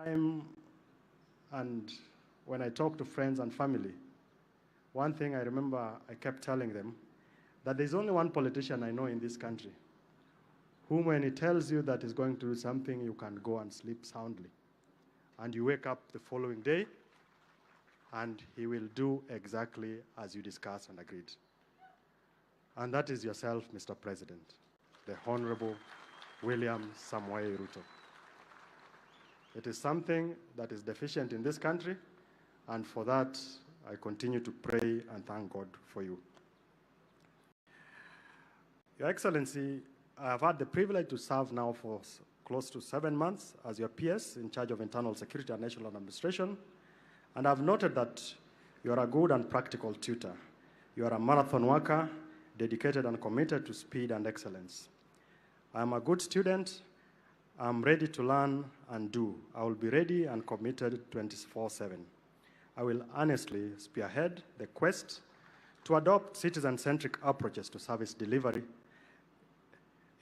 And when I talk to friends and family, one thing I remember I kept telling them, that there's only one politician I know in this country whom when he tells you that he's going to do something, you can go and sleep soundly. And you wake up the following day, and he will do exactly as you discussed and agreed. And that is yourself, Mr. President, the Honorable William Samoei Ruto. It is something that is deficient in this country, and for that, I continue to pray and thank God for you. Your Excellency, I have had the privilege to serve now for close to 7 months as your PS in charge of internal security and national administration, and I've noted that you are a good and practical tutor. You are a marathon worker, dedicated and committed to speed and excellence. I am a good student. I'm ready to learn and do. I will be ready and committed 24/7. I will honestly spearhead the quest to adopt citizen-centric approaches to service delivery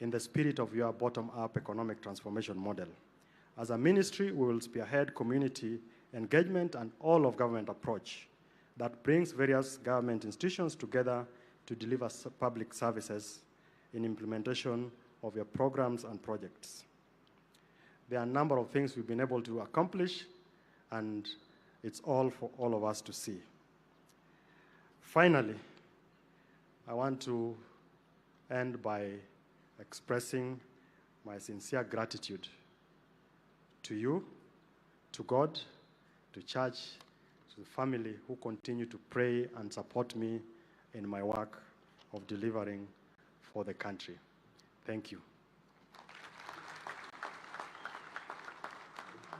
in the spirit of your bottom-up economic transformation model. As a ministry, we will spearhead community engagement and all-of-government approach that brings various government institutions together to deliver public services in implementation of your programs and projects. There are a number of things we've been able to accomplish, and it's all for all of us to see. Finally, I want to end by expressing my sincere gratitude to you, to God, to church, to the family who continue to pray and support me in my work of delivering for the country. Thank you.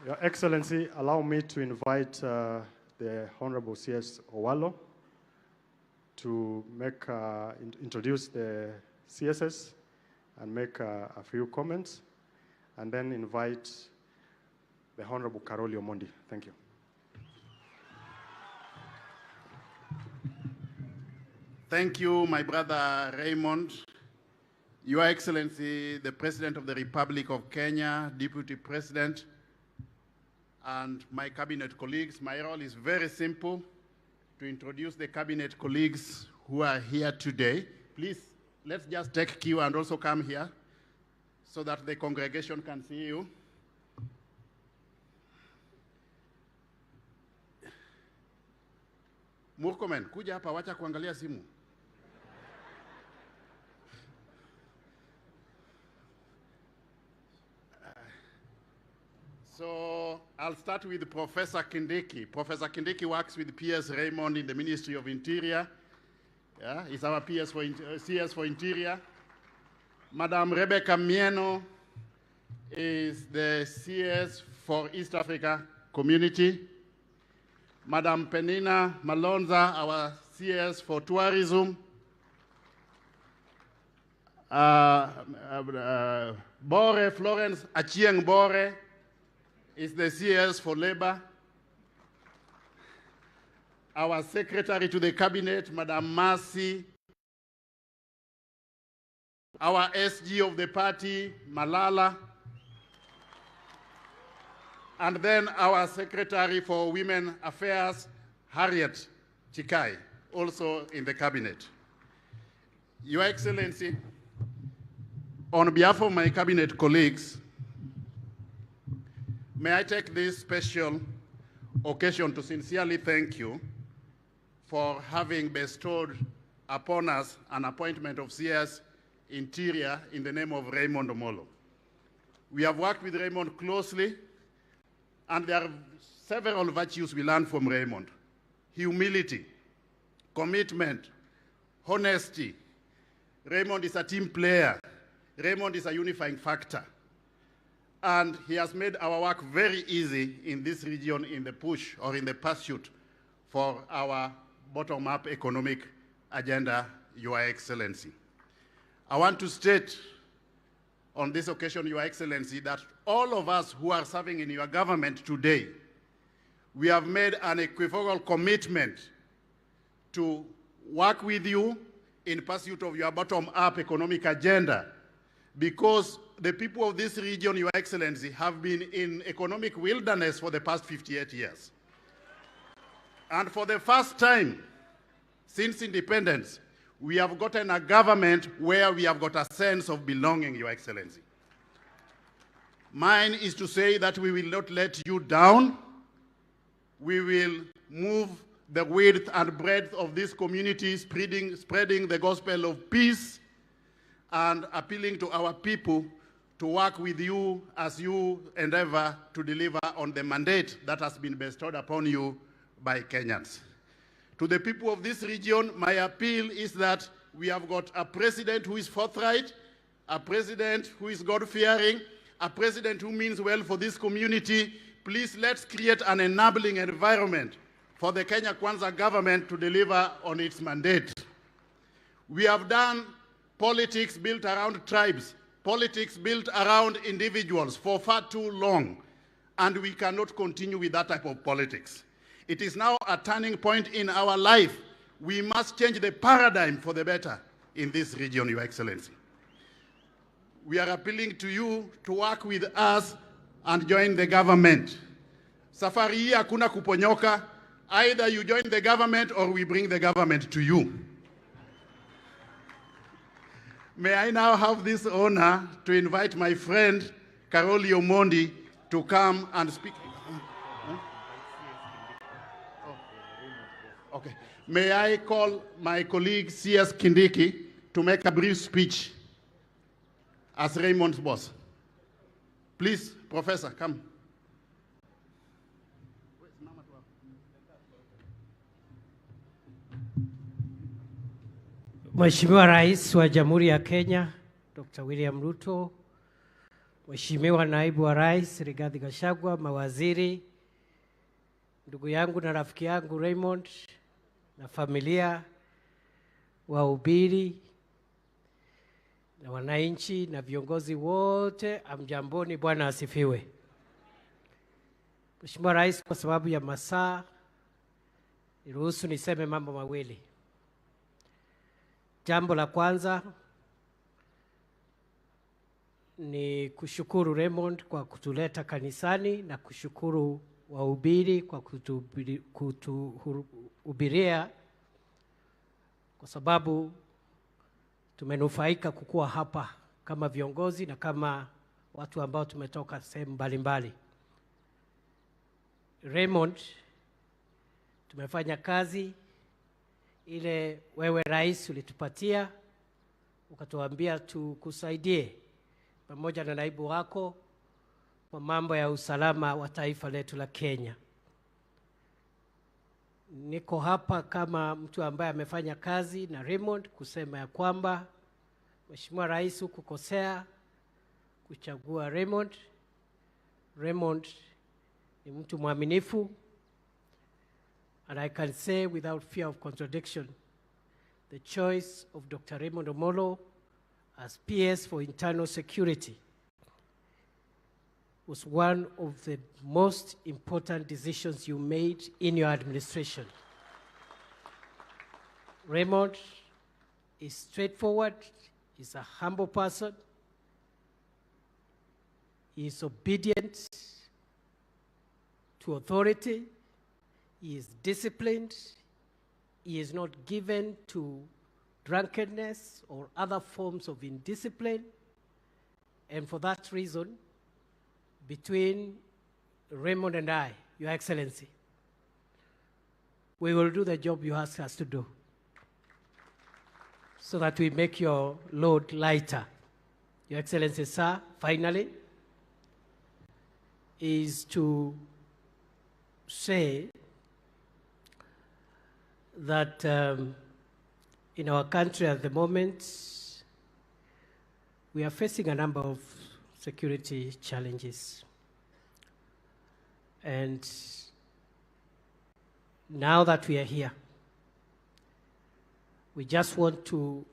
Your Excellency, allow me to invite the Honorable CS Omollo to introduce the CSS and make a few comments, and then invite the Honorable Karoli Omondi. Thank you. Thank you, my brother Raymond. Your Excellency, the President of the Republic of Kenya, Deputy President, and my cabinet colleagues, my role is very simple, to introduce the cabinet colleagues who are here today. Please, let's just take cue and also come here so that the congregation can see you. Murkomen, kuja hapa, wacha kuangalia simu. So I'll start with Professor Kindiki. Professor Kindiki works with PS Raymond in the Ministry of Interior. Yeah, he's our PS for CS for Interior. Madam Rebecca Mieno is the CS for East Africa Community. Madam Penina Malonza, our CS for Tourism. Bore Florence Achieng Bore is the CS for Labor. Our Secretary to the Cabinet, Madam Mercy. Our SG of the party, Malala. And then our Secretary for Women Affairs, Harriet Chikai, also in the Cabinet. Your Excellency, on behalf of my Cabinet colleagues, may I take this special occasion to sincerely thank you for having bestowed upon us an appointment of CS Interior in the name of Raymond Omollo. We have worked with Raymond closely, and there are several virtues we learned from Raymond: humility, commitment, honesty. Raymond is a team player. Raymond is a unifying factor. And he has made our work very easy in this region in the push or in the pursuit for our bottom-up economic agenda, Your Excellency. I want to state on this occasion, Your Excellency, that all of us who are serving in your government today, we have made an equivocal commitment to work with you in pursuit of your bottom-up economic agenda, because the people of this region, Your Excellency, have been in economic wilderness for the past 58 years. And for the first time since independence, we have gotten a government where we have got a sense of belonging, Your Excellency. Mine is to say that we will not let you down. We will move the width and breadth of this community, spreading the gospel of peace and appealing to our people to work with you as you endeavor to deliver on the mandate that has been bestowed upon you by Kenyans. To the people of this region, my appeal is that we have got a president who is forthright, a president who is God-fearing, a president who means well for this community. Please let's create an enabling environment for the Kenya Kwanza government to deliver on its mandate. We have done politics built around tribes, politics built around individuals for far too long, and we cannot continue with that type of politics. It is now a turning point in our life. We must change the paradigm for the better in this region, Your Excellency. We are appealing to you to work with us and join the government. Safari hii hakuna kuponyoka. Either you join the government or we bring the government to you. May I now have this honor to invite my friend, Karoli Omondi, to come and speak. Okay. May I call my colleague C.S. Kindiki to make a brief speech as Raymond's boss. Please, Professor, come. Mheshimiwa Rais wa Jamhuri ya Kenya, Dr. William Ruto, Mheshimiwa Naibu wa Rais Rigathi Gachagua, mawaziri, ndugu yangu na rafiki yangu Raymond na familia, wahubiri na wananchi na viongozi wote, amjamboni, Bwana asifiwe. Mheshimiwa Rais, kwa sababu ya masaa, niruhusu niseme mambo mawili. Jambo la kwanza ni kushukuru Raymond kwa kutuleta kanisani na kushukuru wahubiri kwa kutuhubiria, kwa sababu tumenufaika kukua hapa kama viongozi na kama watu ambao tumetoka sehemu mbalimbali. Raymond, tumefanya kazi ile wewe rais ulitupatia, ukatuambia tukusaidie pamoja na naibu wako kwa mambo ya usalama wa taifa letu la Kenya. Niko hapa kama mtu ambaye amefanya kazi na Raymond kusema ya kwamba Mheshimiwa Rais hukukosea kuchagua Raymond. Raymond ni mtu mwaminifu, and I can say without fear of contradiction, the choice of Dr. Raymond Omollo as PS for Internal Security was one of the most important decisions you made in your administration. Raymond is straightforward, he's a humble person, he is obedient to authority, he is disciplined, he is not given to drunkenness or other forms of indiscipline, and for that reason, between Raymond and I, Your Excellency, we will do the job you ask us to do so that we make your load lighter. Your Excellency, sir, finally, is to say that in our country at the moment, we are facing a number of security challenges. And now that we are here, we just want to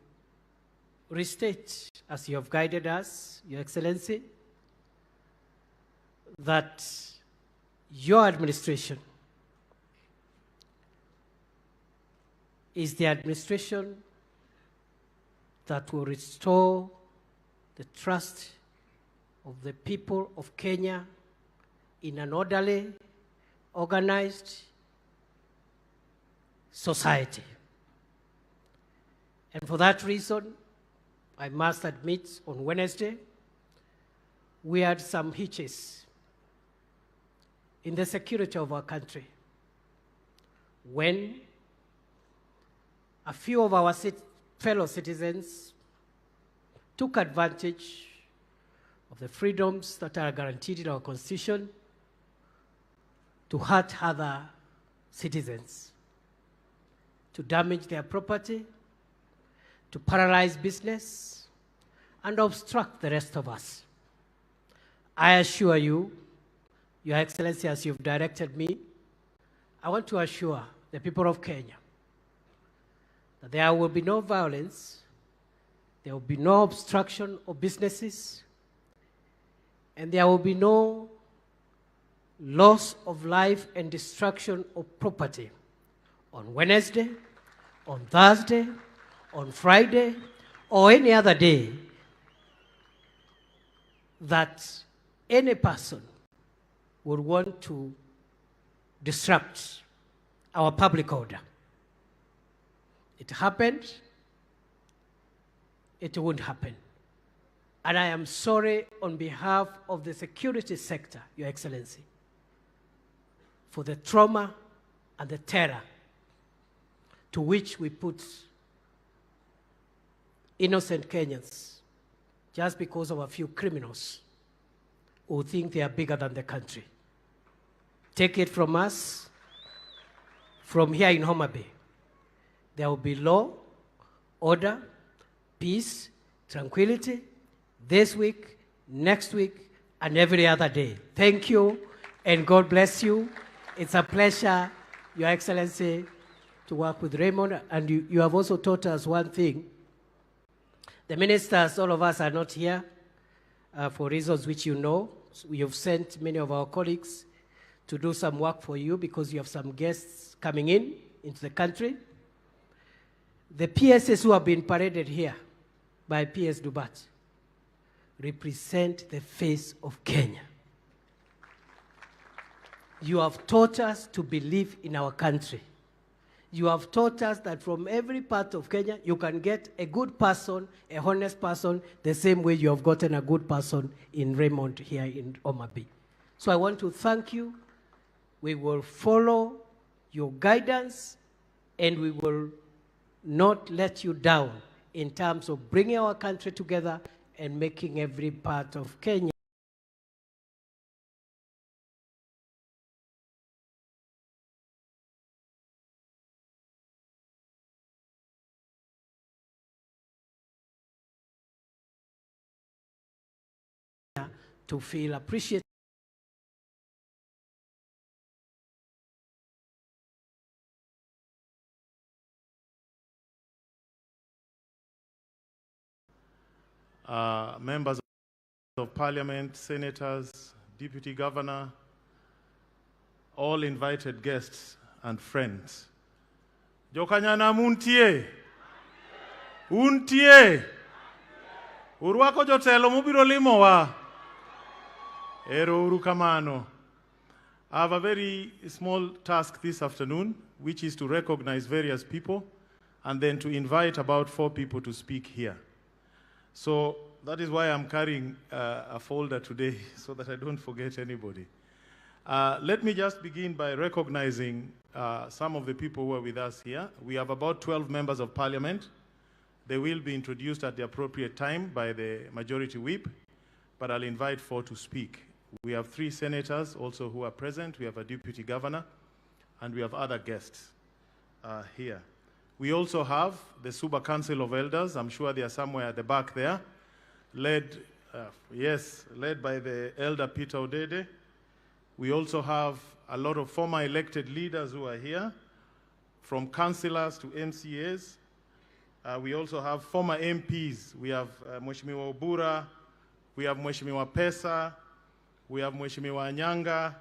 restate, as you have guided us, Your Excellency, that your administration is the administration that will restore the trust of the people of Kenya in an orderly, organized society. And for that reason, I must admit, on Wednesday, we had some hitches in the security of our country when a few of our fellow citizens took advantage of the freedoms that are guaranteed in our Constitution to hurt other citizens, to damage their property, to paralyze business, and obstruct the rest of us. I assure you, Your Excellency, as you've directed me, I want to assure the people of Kenya that there will be no violence, there will be no obstruction of businesses, and there will be no loss of life and destruction of property on Wednesday, on Thursday, on Friday, or any other day that any person would want to disrupt our public order. It happened, it won't happen. And I am sorry on behalf of the security sector, Your Excellency, for the trauma and the terror to which we put innocent Kenyans just because of a few criminals who think they are bigger than the country. Take it from us, from here in Homa Bay, there will be law, order, peace, tranquility, this week, next week, and every other day. Thank you, and God bless you. It's a pleasure, Your Excellency, to work with Raymond, and you have also taught us one thing. The ministers, all of us are not here for reasons which you know. So we have sent many of our colleagues to do some work for you because you have some guests coming into the country. The PSs who have been paraded here by PS Dubat represent the face of Kenya. You have taught us to believe in our country. You have taught us that from every part of Kenya, you can get a good person, a honest person, the same way you have gotten a good person in Raymond here in Homa Bay. So I want to thank you. We will follow your guidance, and we will not let you down in terms of bringing our country together and making every part of Kenya to feel appreciated. Members of Parliament, senators, Deputy Governor, all invited guests and friends. Jokanyana muntie. Untie. Urwako jotelo mubiro limo wa. Ero urukamano. I have a very small task this afternoon, which is to recognize various people and then to invite about 4 people to speak here. So that is why I'm carrying a folder today so that I don't forget anybody. Let me just begin by recognizing some of the people who are with us here. We have about 12 members of Parliament. They will be introduced at the appropriate time by the majority whip, but I'll invite 4 to speak. We have 3 senators also who are present. We have a deputy governor, and we have other guests here. We also have the Suba Council of Elders. I'm sure they are somewhere at the back there, led by the Elder Peter Odede. We also have a lot of former elected leaders who are here, from councillors to MCAs. We also have former MPs. We have Mheshimiwa Obura, we have Mheshimiwa Pesa, we have Mheshimiwa Anyanga,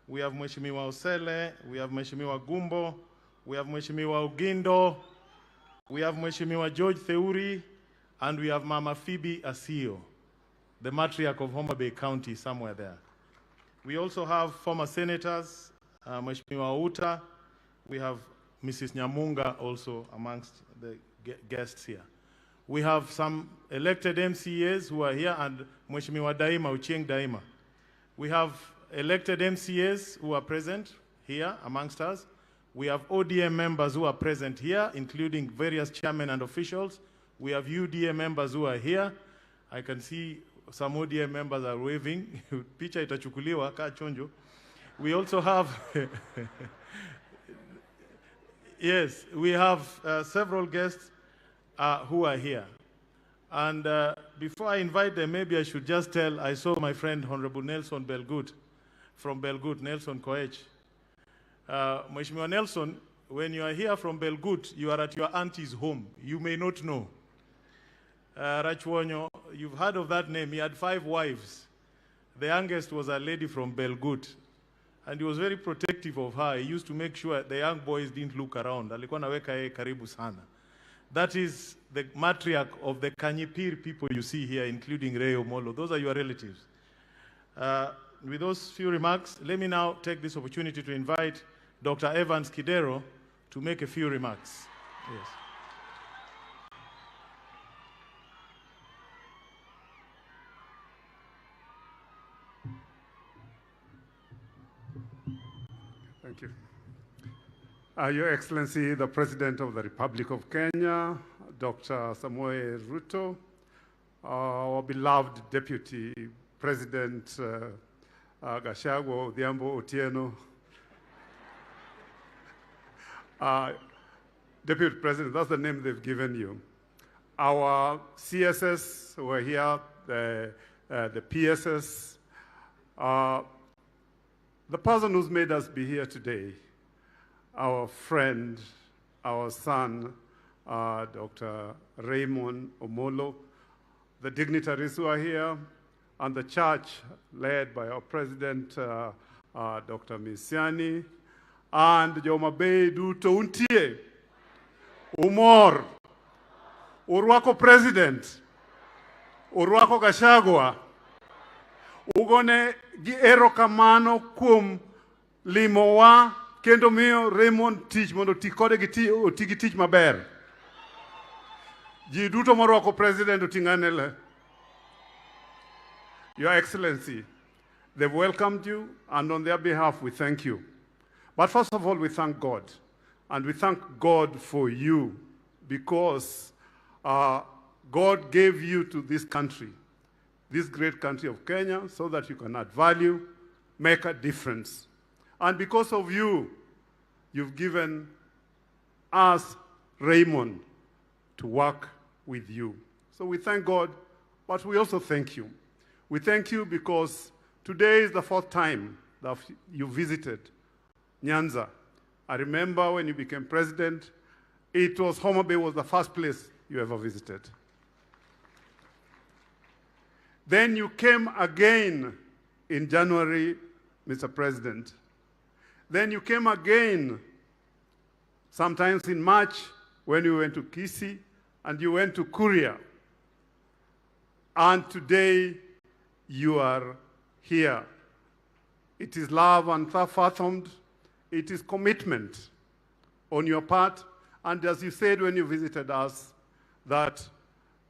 we have Mheshimiwa Osele, we have Mheshimiwa Gumbo, we have Mheshimiwa Ugindo, we have Mheshimiwa George Theuri, and we have Mama Phoebe Asio. the matriarch of Homa Bay County, somewhere there. We also have former senators, Mheshimiwa Uta. We have Mrs. Nyamunga also amongst the guests here. We have some elected MCAs who are here, and Mheshimiwa Daima, Uchieng Daima. We have elected MCAs who are present here amongst us. We have ODM members who are present here, including various chairmen and officials. We have UDA members who are here. I can see some ODM members are waving. Picha itachukuliwa ka chonjo. We also have, yes, we have several guests who are here. And before I invite them, maybe I should just tell, I saw my friend Honorable Nelson Belgut, from Belgut, Nelson Koech. Mheshimiwa Nelson, when you are here from Belgut, you are at your auntie's home. You may not know. Rachwonyo, you've heard of that name. He had 5 wives. The youngest was a lady from Belgut. And he was very protective of her. He used to make sure the young boys didn't look around. Alikuwa naweka yeye karibu sana. That is the matriarch of the Kanyipir people you see here, including Raymond Omollo. Those are your relatives. With those few remarks, let me now take this opportunity to invite Dr. Evans Kidero to make a few remarks. Yes. Thank you. Your Excellency, the President of the Republic of Kenya, Dr. Samuel Ruto, our beloved Deputy President Gachagua Odhiambo Otieno, Deputy President, that's the name they've given you. Our CSS who are here, the PSS, the person who's made us be here today, our friend, our son, Dr. Raymond Omollo, the dignitaries who are here, and the church led by our president, Dr. Misiani, and Homa Bay Ruto Untie, Umor, Urwako President, Urwako Gachagua, Ugone gi erokamano kuom limowa kendo miyo Raymond tich mondo ti kode gi tich maber. Ji duto morwako President oting'anele. Your Excellency, they've welcomed you, and on their behalf we thank you. But first of all, we thank God. And we thank God for you because God gave you to this country, this great country of Kenya, so that you can add value, make a difference. And because of you, you've given us, Raymond, to work with you. So we thank God, but we also thank you. We thank you because today is the 4th time that you visited Nyanza. I remember when you became president, it was Homa Bay was the first place you ever visited. Then you came again in January, Mr. President. Then you came again sometimes in March when you went to Kisii, and you went to Kuria. And today you are here. It is love and fathomed. It is commitment on your part. And as you said when you visited us, that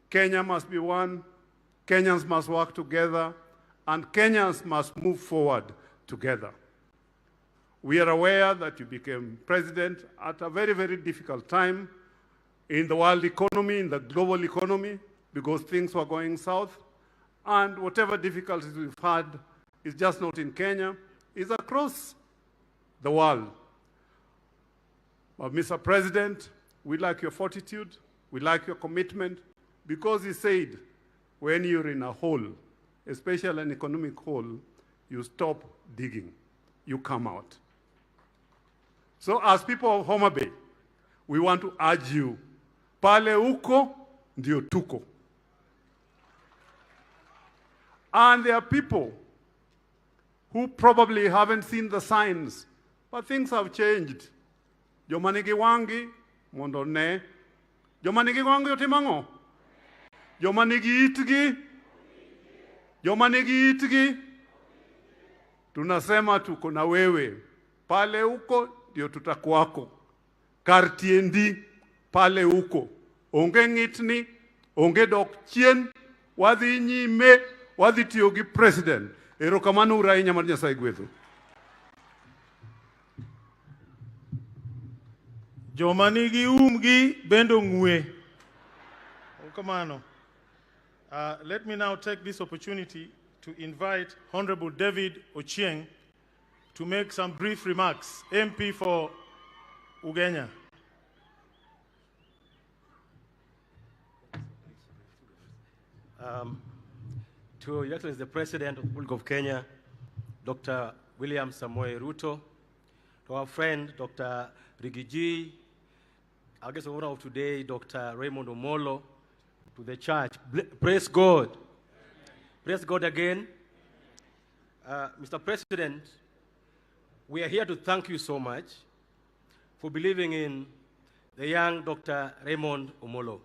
Kenya must be one, Kenyans must work together, and Kenyans must move forward together. We are aware that you became president at a very, very difficult time in the world economy, in the global economy, because things were going south. And whatever difficulties we've had is just not in Kenya, it's across the world. But Mr. President, we like your fortitude, we like your commitment, because he said, when you're in a hole, especially an economic hole, you stop digging, you come out. So as people of Homa Bay, we want to urge you, pale uko ndio tuko. And there are people who probably haven't seen the signs, but things have changed. Jomanigi wangi mondo ne. Jomanigi wangi otimango. Jomanigi itgi Joma nigi itgi, tunasema tuko na wewe. Pale uko ndio tutakuwako. Kartiendi pale uko. Onge ngitni, onge dok chien, wadhi nyime, wadhi tiyo gi president. Erokamano ura mar Nyasaye gwedhu. Joma nigi umgi bendo ng'we. Erokamano. Let me now take this opportunity to invite Honorable David Ochieng to make some brief remarks. MP for Ugenya. To Your Excellency the President of the Republic of Kenya, Dr. William Samoei Ruto, to our friend Dr. Rigiji, our guest of honor of today, Dr. Raymond Omollo, to the church. Praise God. Praise God again. Mr. President, we are here to thank you so much for believing in the young Dr. Raymond Omollo,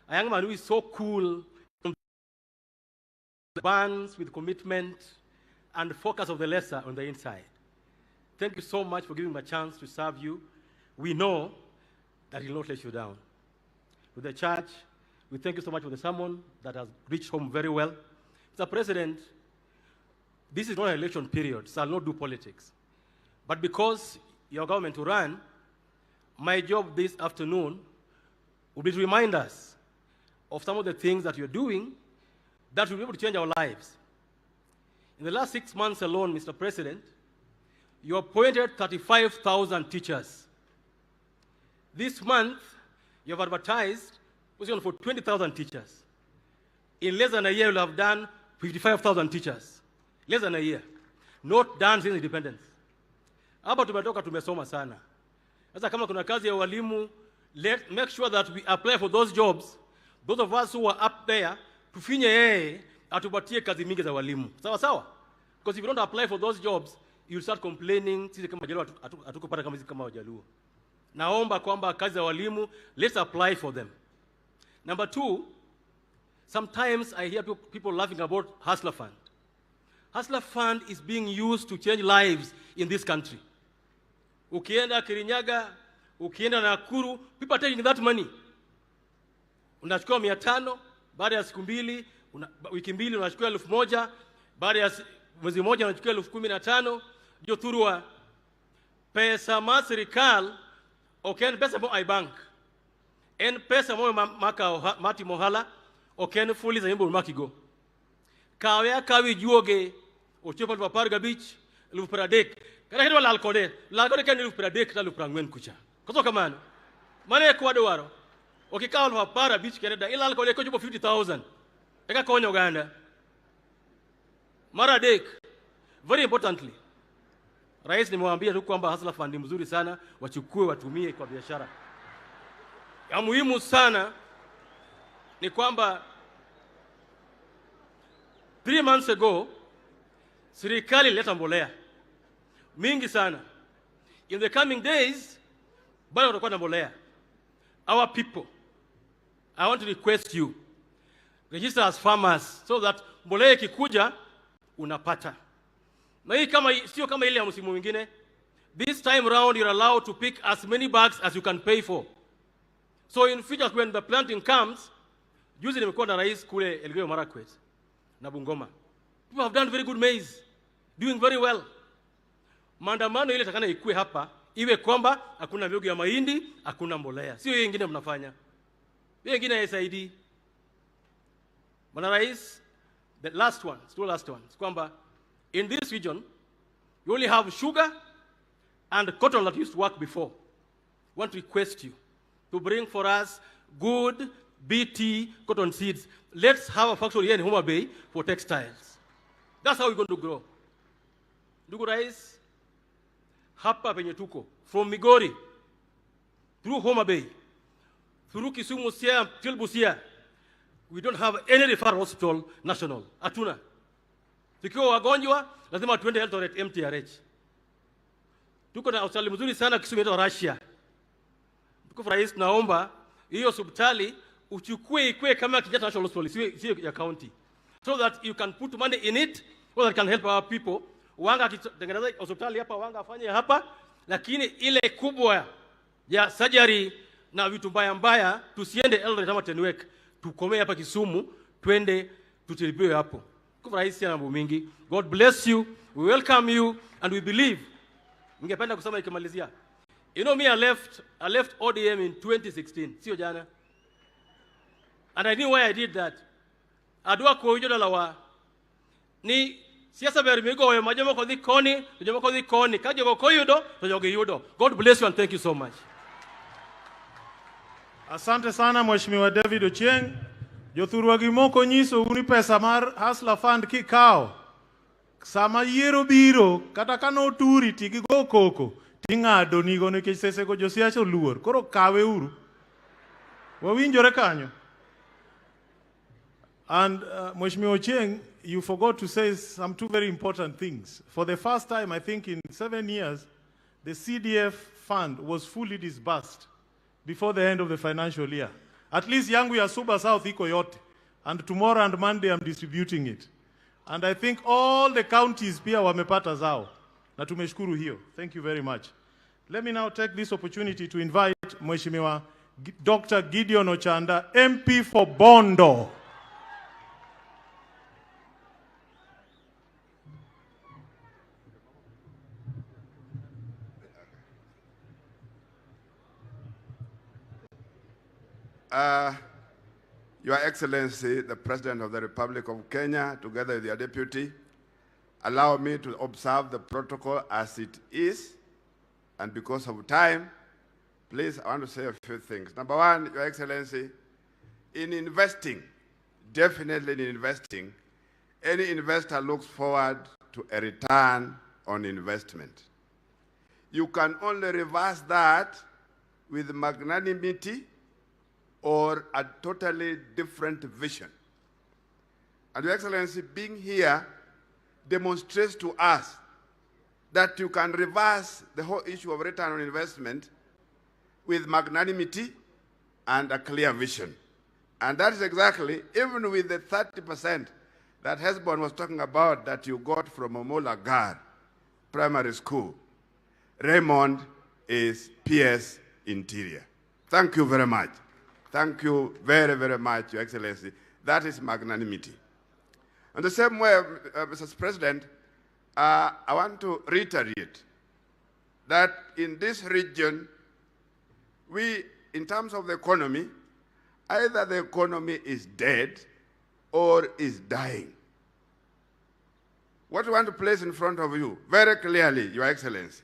a young man who is so cool, burns with commitment and focus of the lesser on the inside. Thank you so much for giving him a chance to serve you. We know that he will not let you down. To the church, we thank you so much for the sermon that has reached home very well. Mr. President, this is not an election period, so I'll not do politics. But because your government to run, my job this afternoon will be to remind us of some of the things that you're doing that will be able to change our lives. In the last 6 months alone, Mr. President, you appointed 35,000 teachers. This month, you have advertised position for 20,000 teachers. In less than a year, you'll have done 55,000 teachers. Less than a year. Not done since independence. Hapa tumetoka tumesoma sana. Sasa kama kuna kazi ya walimu, make sure that we apply for those jobs. Those of us who are up there, tufinye yeye atupatie kazi mingi za walimu. Sawa sawa? Because if you don't apply for those jobs, you'll start complaining sisi kama Wajaluo hatukupata kama sisi kama Wajaluo. Naomba kwamba kazi za walimu, let's apply for them. Number 2, sometimes I hear people laughing about Hustler Fund. Hustler Fund is being used to change lives in this country. Ukienda Kirinyaga, ukienda Nakuru, people are taking that money. Unachukua 500, baada ya siku mbili, wiki mbili unachukua 1000, baada ya mwezi mmoja unachukua 15,000, ndio turua pesa ma serikal, oken pesa mo ai bank. En pesa mo maka mati mohala, oken fully za yimbo makigo. Kawya kawi juoge, ochopa paparga beach, luparadek. Kana hido lalkode kan luparadek ta luprangwen kucha. Koso kamano. Mane kwa dwaro. Okikawa lupapara beach Canada, ila alkode ko jupo 50,000. Eka konyo Uganda. Maradek. Very importantly, Rais nimewambia tu kwamba Hustler Fund mzuri sana, wachukue watumie kwa biashara. Ya muhimu sana ni kwamba 3 months ago, serikali ileta mbolea mingi sana. In the coming days, bado watakuwa na mbolea. Our people, I want to request you, register as farmers so that mbolea ikikuja unapata. Na hii sio kama ile ya msimu mwingine. This time round you're allowed to pick as many bags as you can pay for. So in future when the planting comes, juzi nimekuwa na rais kule Elgeyo Marakwet na Bungoma. People have done very good maize, doing very well. Maandamano ile takana ikue hapa, iwe kwamba hakuna mbegu ya mahindi, hakuna mbolea. Sio hiyo nyingine mnafanya. Hiyo nyingine SID. Bwana rais, the last one, kwamba in this region, you only have sugar and cotton that used to work before. I want to request you to bring for us good BT cotton seeds. Let's have a factory here in Homa Bay for textiles. That's how we're going to grow. Ndugu Rais, hapa penye tuko, from Migori, through Homa Bay, through Kisumu, Siaya, till Busia, we don't have any referral hospital national. Hatuna. Tukiwa wagonjwa, lazima tuende Eldoret MTRH. Tuko na hospitali mzuri sana Kisumu yetu Russia. Tuko Rais, naomba hiyo hospitali uchukue ikue kama Kenyatta National Hospital, sio ya county. so that you can put money in it, so that it can help our people. Wanga akitengeneza hospitali hapa, Wanga afanye hapa, lakini ile kubwa ya surgery na vitu mbaya tusiende Eldoret ama Tenwek, tukomee hapa Kisumu, twende tutilipiwe hapo. Kwa rahisi na mambo mingi. God bless you. We welcome you and we believe. Ningependa kusema ikimalizia. You know me, I left ODM in 2016. Sio jana. And I knew why I did that. Adua ko yudo lawa. Ni siasa beri migo we majomo ko di koni, kajo ko yudo, to joge yudo. God bless you and thank you so much. Asante sana Mheshimiwa David Ochieng. Jothurwa gi moko nyiso uni pesa mar Hustler Fund kikao. Sama yiero biro kata kano turi tigi go koko ting'ado nigo nikech sese go josiasa oluor. Koro kawe uru. Wawinjore kanyo. And Mheshimiwa Ochieng, you forgot to say some two very important things. For the first time, I think in 7 years, the CDF fund was fully disbursed before the end of the financial year. At least yangu ya Suba South iko yote. And tomorrow and Monday I'm distributing it. And I think all the counties pia wamepata zao. Na tumeshukuru hiyo. Thank you very much. Let me now take this opportunity to invite Mheshimiwa Dr. Gideon Ochanda, MP for Bondo. Your Excellency, the President of the Republic of Kenya, together with your deputy, allow me to observe the protocol as it is, and because of time, please, I want to say a few things. Number one, Your Excellency, in investing, definitely in investing, any investor looks forward to a return on investment. You can only reverse that with magnanimity or a totally different vision. And Your Excellency, being here demonstrates to us that you can reverse the whole issue of return on investment with magnanimity and a clear vision. And that is exactly, even with the 30% that Hesbon was talking about that you got from Omollo Primary School, Raymond is PS Interior. Thank you very much. Thank you very, very much, Your Excellency. That is magnanimity. In the same way, Mr. President, I want to reiterate that in this region, we, in terms of the economy, either the economy is dead or is dying. What we want to place in front of you, very clearly, Your Excellency,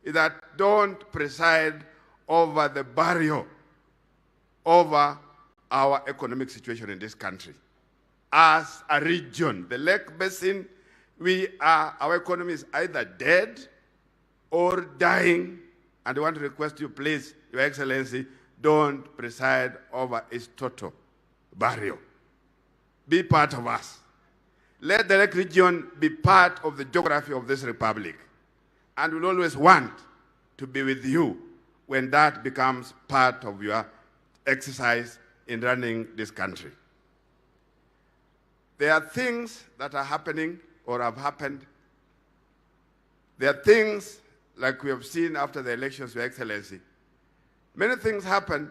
is that don't preside over the barrier over our economic situation in this country. As a region, the Lake Basin, our economy is either dead or dying, and I want to request you, please, Your Excellency, don't preside over its total barrier. Be part of us. Let the Lake region be part of the geography of this republic, and we'll always want to be with you when that becomes part of your exercise in running this country. There are things that are happening or have happened. There are things like we have seen after the elections, Your Excellency. Many things happen,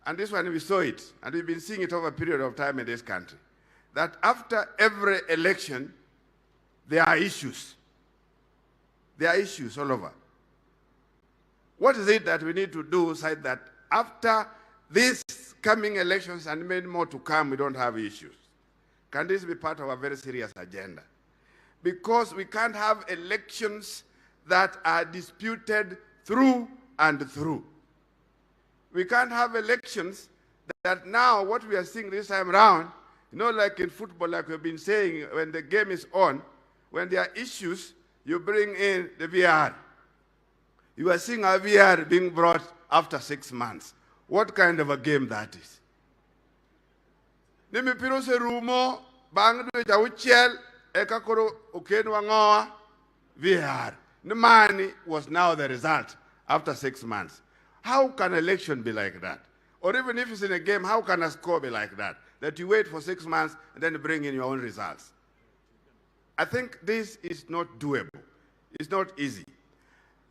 and this one we saw it, and we've been seeing it over a period of time in this country, that after every election, there are issues. There are issues all over. What is it that we need to do so that after these coming elections and many more to come, we don't have issues? Can this be part of a very serious agenda? Because we can't have elections that are disputed through and through. We can't have elections that now what we are seeing this time around, you know, like in football, like we've been saying, when the game is on, when there are issues, you bring in the VR. You are seeing a VR being brought after 6 months. What kind of a game that is? Nimipiro se rumo bang do jawchel ekakoro okenwa ngoa VR. The money was now the result after 6 months. How can election be like that? Or even if it's in a game, how can a score be like that? that you wait for 6 months and then bring in your own results. I think this is not doable. It's not easy.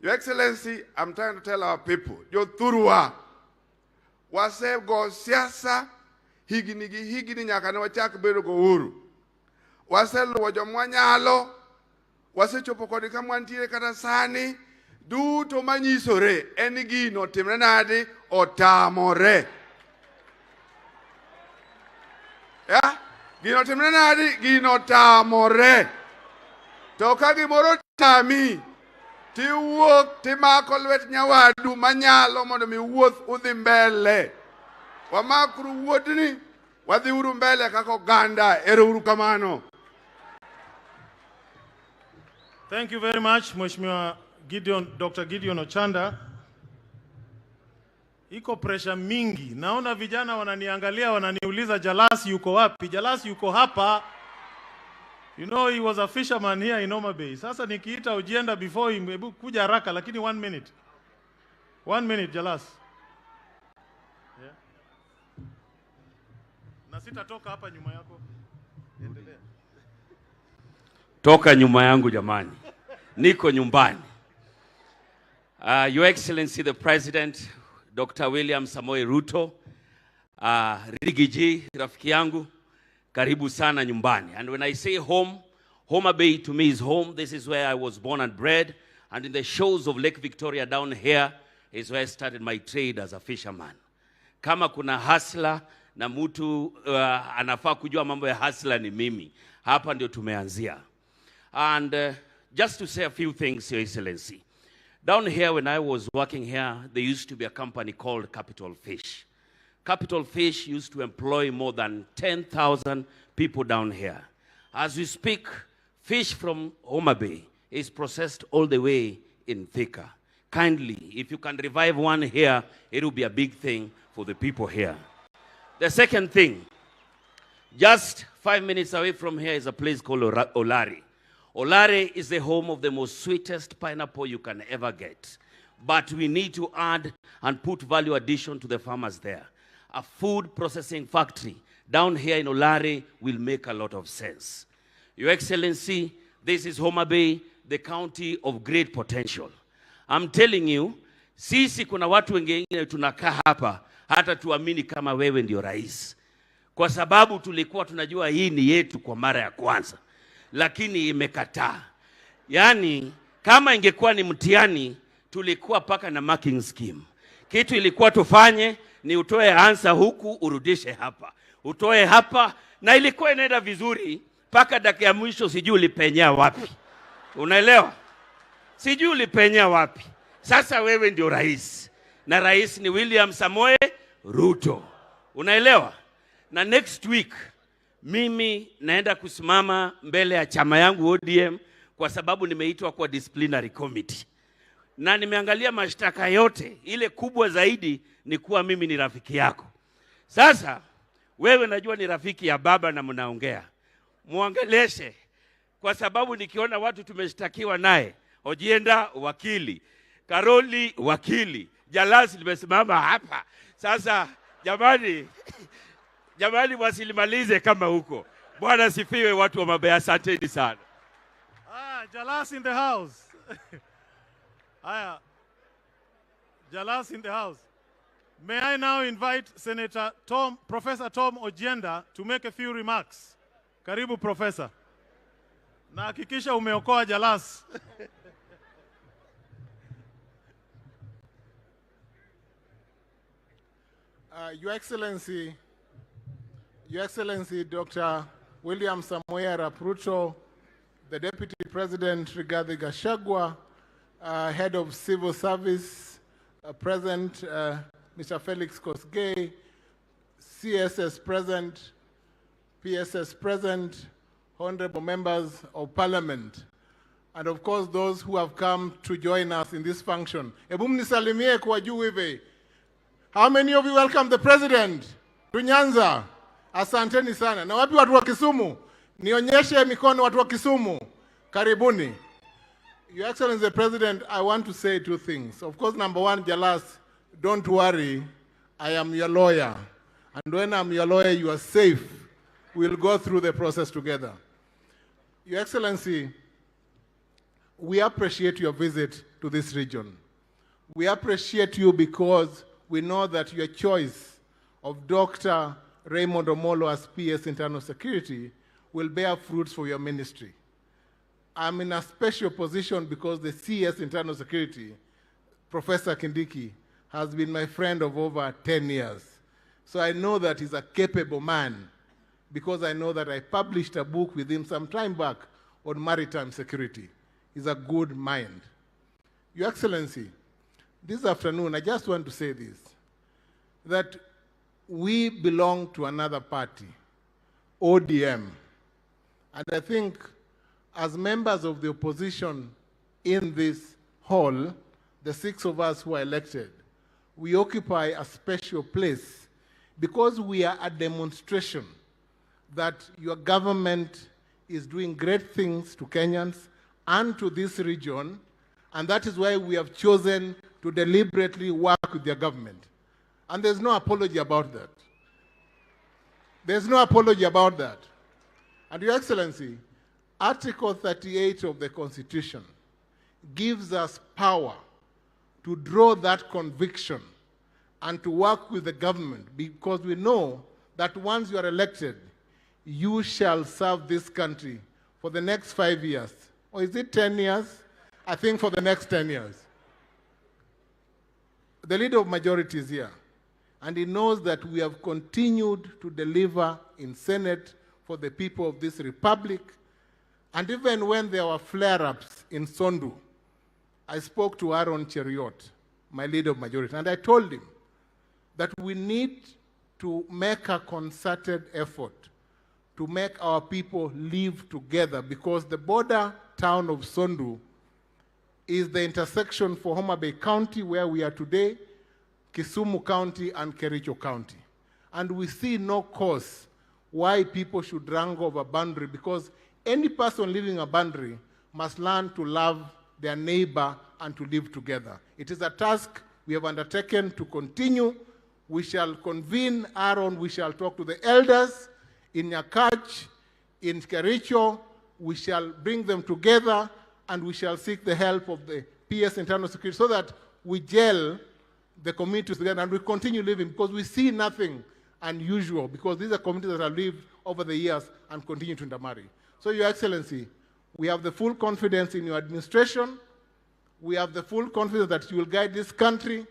Your Excellency, I'm trying to tell our people, your Turua, wase go siasa, higini nyakane wachak bedo go uru. Wase luwa jomwanyalo, wase chopo kodi kamwantiere kata sani, duto manyisore, enigi no timrenadi otamore. Ya? Gino timrenadi, gino tamore. Toka gimoro tami, ti wuok ti mako lwet nyawadu manyalo mondo mi wuoth udhi mbele. Wamakru wuodni, wadhi uru mbele kako ganda, ero uru kamano. Thank you very much, Mheshimiwa Dr. Gideon Ochanda. Iko pressure mingi. Naona vijana wananiangalia, wananiuliza Jalasi yuko wapi? Jalasi yuko hapa. You know, he was a fisherman here in Homa Bay. Sasa nikiita Ojienda before him, hebu kuja haraka, lakini 1 minute. 1 minute, Jalas. Yeah. Na sitatoka hapa nyuma yako. Endelea. Toka nyuma yangu jamani. Niko nyumbani. Your Excellency the President, Dr. William Samoei Ruto, Rigiji, rafiki yangu, karibu sana nyumbani. And when I say home, Homa Bay to me is home. This is where I was born and bred. And in the shores of Lake Victoria down here is where I started my trade as a fisherman. Kama kuna hustler na mtu anafaa kujua mambo ya hustler ni mimi. Hapa ndio tumeanzia. And just to say a few things, Your Excellency. Down here when I was working here, there used to be a company called Capital Fish. Capital Fish used to employ more than 10,000 people down here. As we speak, fish from Homa Bay is processed all the way in Thika. Kindly, if you can revive one here, it will be a big thing for the people here. The second thing, just 5 minutes away from here is a place called Olari. Olari is the home of the most sweetest pineapple you can ever get. But we need to add and put value addition to the farmers there. A food processing factory down here in Olari will make a lot of sense. Your Excellency, this is Homa Bay, the county of great potential. I'm telling you, sisi kuna watu wengine tunakaa hapa hata tuamini kama wewe ndio rais. Kwa sababu tulikuwa tunajua hii ni yetu kwa mara ya kwanza. Lakini imekataa. Yani, kama ingekuwa ni mtihani, tulikuwa paka na marking scheme. Kitu ilikuwa tufanye ni utoe answer huku, urudishe hapa. Utoe hapa, na ilikuwa inaenda vizuri, paka dakika ya mwisho sijui ulipenyea wapi. Unaelewa? Sijui ulipenyea wapi. Sasa wewe ndio rais. Na rais ni William Samoei Ruto. Unaelewa? Na next week, mimi naenda kusimama mbele ya chama yangu ODM kwa sababu nimeitwa kwa disciplinary committee. Na nimeangalia mashtaka yote, ile kubwa zaidi ni kuwa mimi ni rafiki yako. Sasa, wewe najua ni rafiki ya baba na mnaongea. Muangeleshe, kwa sababu nikiona watu tumeshtakiwa naye, Ojienda wakili, Karoli wakili, Jalasi limesimama hapa. Sasa, jamani, jamani wasilimalize kama huko. Bwana sifiwe watu wa Mabaya, asanteni sana. Jalas in the house. Jalas in the house. May I now invite Professor Tom Ojienda to make a few remarks. Karibu Professor. Na hakikisha umeokoa Jalas. Your Excellency Dr. William Samoei Ruto, the Deputy President Rigathi Gachagua, Head of Civil Service, President Mr. Felix Kosgei, CSS President, PSS President, Honorable Members of Parliament, and of course those who have come to join us in this function. Ebu mnisalimie kwa juu hivi. How many of you welcome the President to Nyanza? Asanteni sana. Na wapi watu wa Kisumu? Nionyeshe mikono watu wa Kisumu. Karibuni. Your Excellency the President, I want to say two things. Of course, number one, Jalas, don't worry, I am your lawyer. And when I'm your lawyer, you are safe. We'll go through the process together. Your Excellency, we appreciate your visit to this region. We appreciate you because we know that your choice of Dr. Raymond Omollo as PS Internal Security will bear fruits for your ministry. I'm in a special position because the CS Internal Security, Professor Kindiki, has been my friend of over 10 years. So I know that he's a capable man because I know that I published a book with him some time back on maritime security. He's a good mind. Your Excellency, this afternoon, I just want to say this, that we belong to another party, ODM. And I think as members of the opposition in this hall, the 6 of us who are elected, we occupy a special place because we are a demonstration that your government is doing great things to Kenyans and to this region, and that is why we have chosen to deliberately work with your government. And there's no apology about that. There's no apology about that. And Your Excellency, Article 38 of the Constitution gives us power to draw that conviction and to work with the government because we know that once you are elected, you shall serve this country for the next 5 years. Or is it 10 years? I think for the next 10 years. The leader of majority is here, and he knows that we have continued to deliver in Senate for the people of this republic. And even when there were flare-ups in Sondu, I spoke to Aaron Cheriot, my leader of majority, and I told him that we need to make a concerted effort to make our people live together because the border town of Sondu is the intersection for Homa Bay County, where we are today, Kisumu County, and Kericho County. And we see no cause why people should wrangle over boundary because any person living a boundary must learn to love their neighbor and to live together. It is a task we have undertaken to continue. We shall convene, Aaron, we shall talk to the elders in Nyakach, in Kericho. We shall bring them together and we shall seek the help of the PS Internal Security so that we gel the communities together and we continue living because we see nothing unusual because these are communities that have lived over the years and continue to intermarry. So, Your Excellency, we have the full confidence in your administration. We have the full confidence that you will guide this country.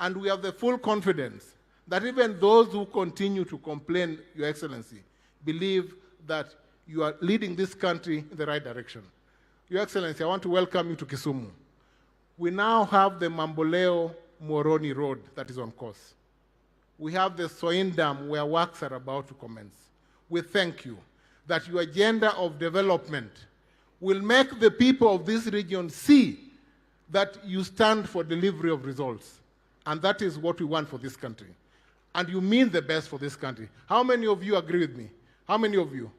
And we have the full confidence that even those who continue to complain, Your Excellency, believe that you are leading this country in the right direction. Your Excellency, I want to welcome you to Kisumu. We now have the Mamboleo Moroni Road that is on course. We have the Soin Dam where works are about to commence. We thank you that your agenda of development will make the people of this region see that you stand for delivery of results. And that is what we want for this country. And you mean the best for this country. How many of you agree with me? How many of you?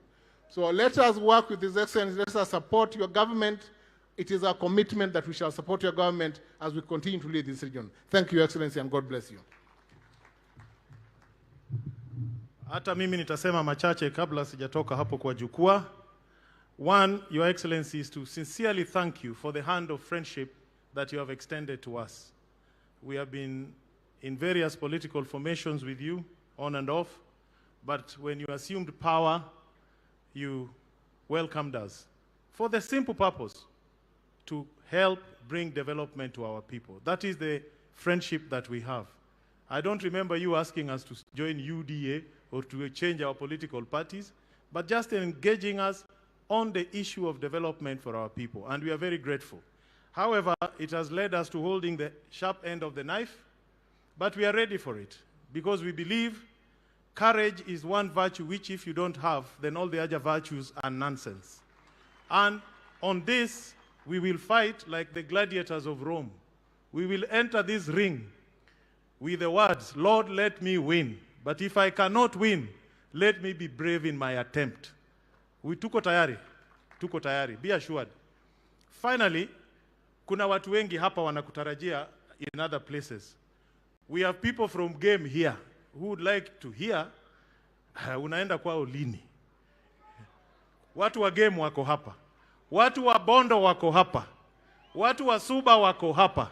So let us work with His Excellency. Let us support your government. It is our commitment that we shall support your government as we continue to lead this region. Thank you, Your Excellency, and God bless you. Hata mimi nitasema machache kabla sijatoka hapo kwa jukwaa. One, Your Excellency, is to sincerely thank you for the hand of friendship that you have extended to us. We have been in various political formations with you, on and off, but when you assumed power, you welcomed us for the simple purpose to help bring development to our people. That is the friendship that we have. I don't remember you asking us to join UDA or to change our political parties, but just engaging us on the issue of development for our people, and we are very grateful. However, it has led us to holding the sharp end of the knife, but we are ready for it because we believe courage is one virtue which if you don't have, then all the other virtues are nonsense. And on this, we will fight like the gladiators of Rome. We will enter this ring with the words, Lord, let me win. But if I cannot win, let me be brave in my attempt. Tuko tayari, be assured. Finally, kuna watu wengi hapa wanakutarajia in other places. We have people from game here. who would like to hear, unaenda kwao lini? Watu wa Game wako hapa. Watu wa Bondo wako hapa. Watu wa Suba wako hapa.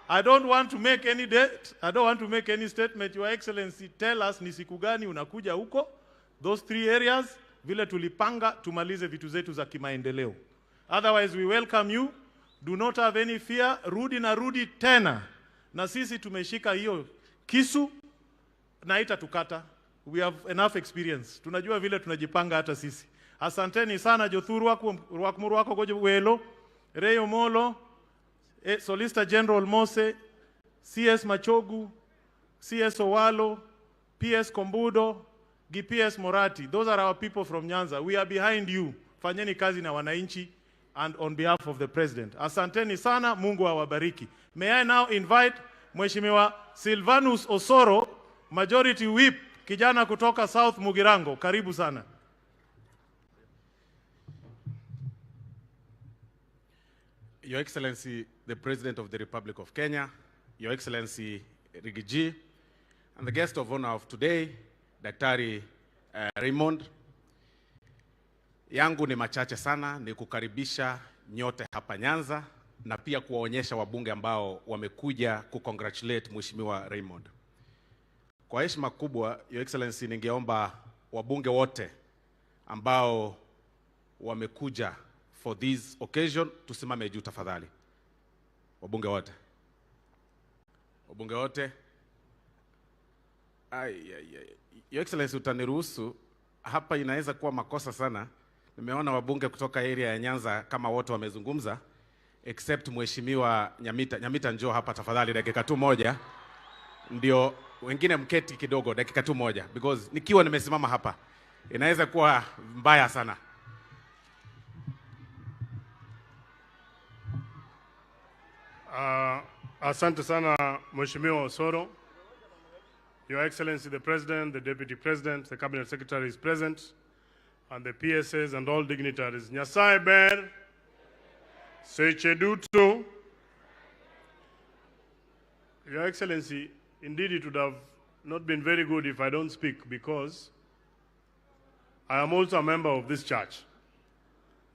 I don't want to make any date. I don't want to make any statement. Your Excellency, tell us ni siku gani unakuja huko. Those 3 areas, vile tulipanga, tumalize vitu zetu za kimaendeleo. Otherwise, we welcome you. Do not have any fear. Rudi na rudi tena. Na sisi tumeshika hiyo kisu na itatukata. We have enough experience. Tunajua vile tunajipanga hata sisi. Asanteni sana Jothuru wako goje welo, Raymond Omollo, Solicitor General Mose, CS Machogu, CS Owalo, PS Kombudo, GPS Morati. Those are our people from Nyanza. We are behind you. Fanyeni kazi na wananchi and on behalf of the President. Asanteni sana, Mungu awabariki. May I now invite Mheshimiwa Silvanus Osoro, Majority Whip, kijana kutoka South Mugirango. Karibu sana. Your Excellency, the President of the Republic of Kenya, Your Excellency Rigiji, and the guest of honor of today, Daktari Raymond. Yangu ni machache sana, ni kukaribisha nyote hapa Nyanza na pia kuwaonyesha wabunge ambao wamekuja kucongratulate Mheshimiwa Raymond. Kwa heshima kubwa, Your Excellency, ningeomba wabunge wote ambao wamekuja for this occasion tusimame juu tafadhali. Wabunge wote. Wabunge wote. Your Excellency, utaniruhusu, hapa inaweza kuwa makosa sana. Nimeona wabunge kutoka area ya Nyanza kama wote wamezungumza except Mheshimiwa Nyamita. Nyamita, njoo hapa tafadhali dakika tu moja. Ndio wengine mketi kidogo dakika tu moja because nikiwa nimesimama hapa inaweza kuwa mbaya sana. Asante sana Mheshimiwa Osoro. Your Excellency the President, the Deputy President, the Cabinet Secretary is present, and the PSAs and all dignitaries. Nyasaye ber, seche duto. Your Excellency, indeed it would have not been very good if I don't speak because I am also a member of this church.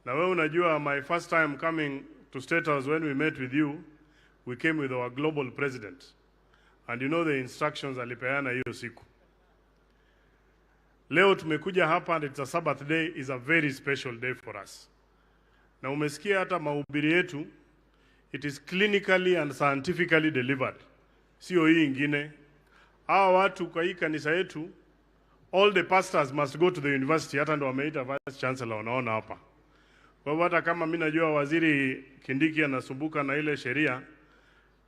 Now, unajua, my first time coming to State House when we met with you, we came with our global president. And you know the instructions alipeana hiyo siku. Leo tumekuja hapa and it's a Sabbath day, is a very special day for us. Na umesikia hata mahubiri yetu, it is clinically and scientifically delivered. Sio hii ingine. Hawa watu kwa hii kanisa yetu, all the pastors must go to the university, hata ndo wameita vice chancellor wanaona hapa. Kwa hivyo hata kama mimi najua waziri Kindiki anasumbuka na ile sheria,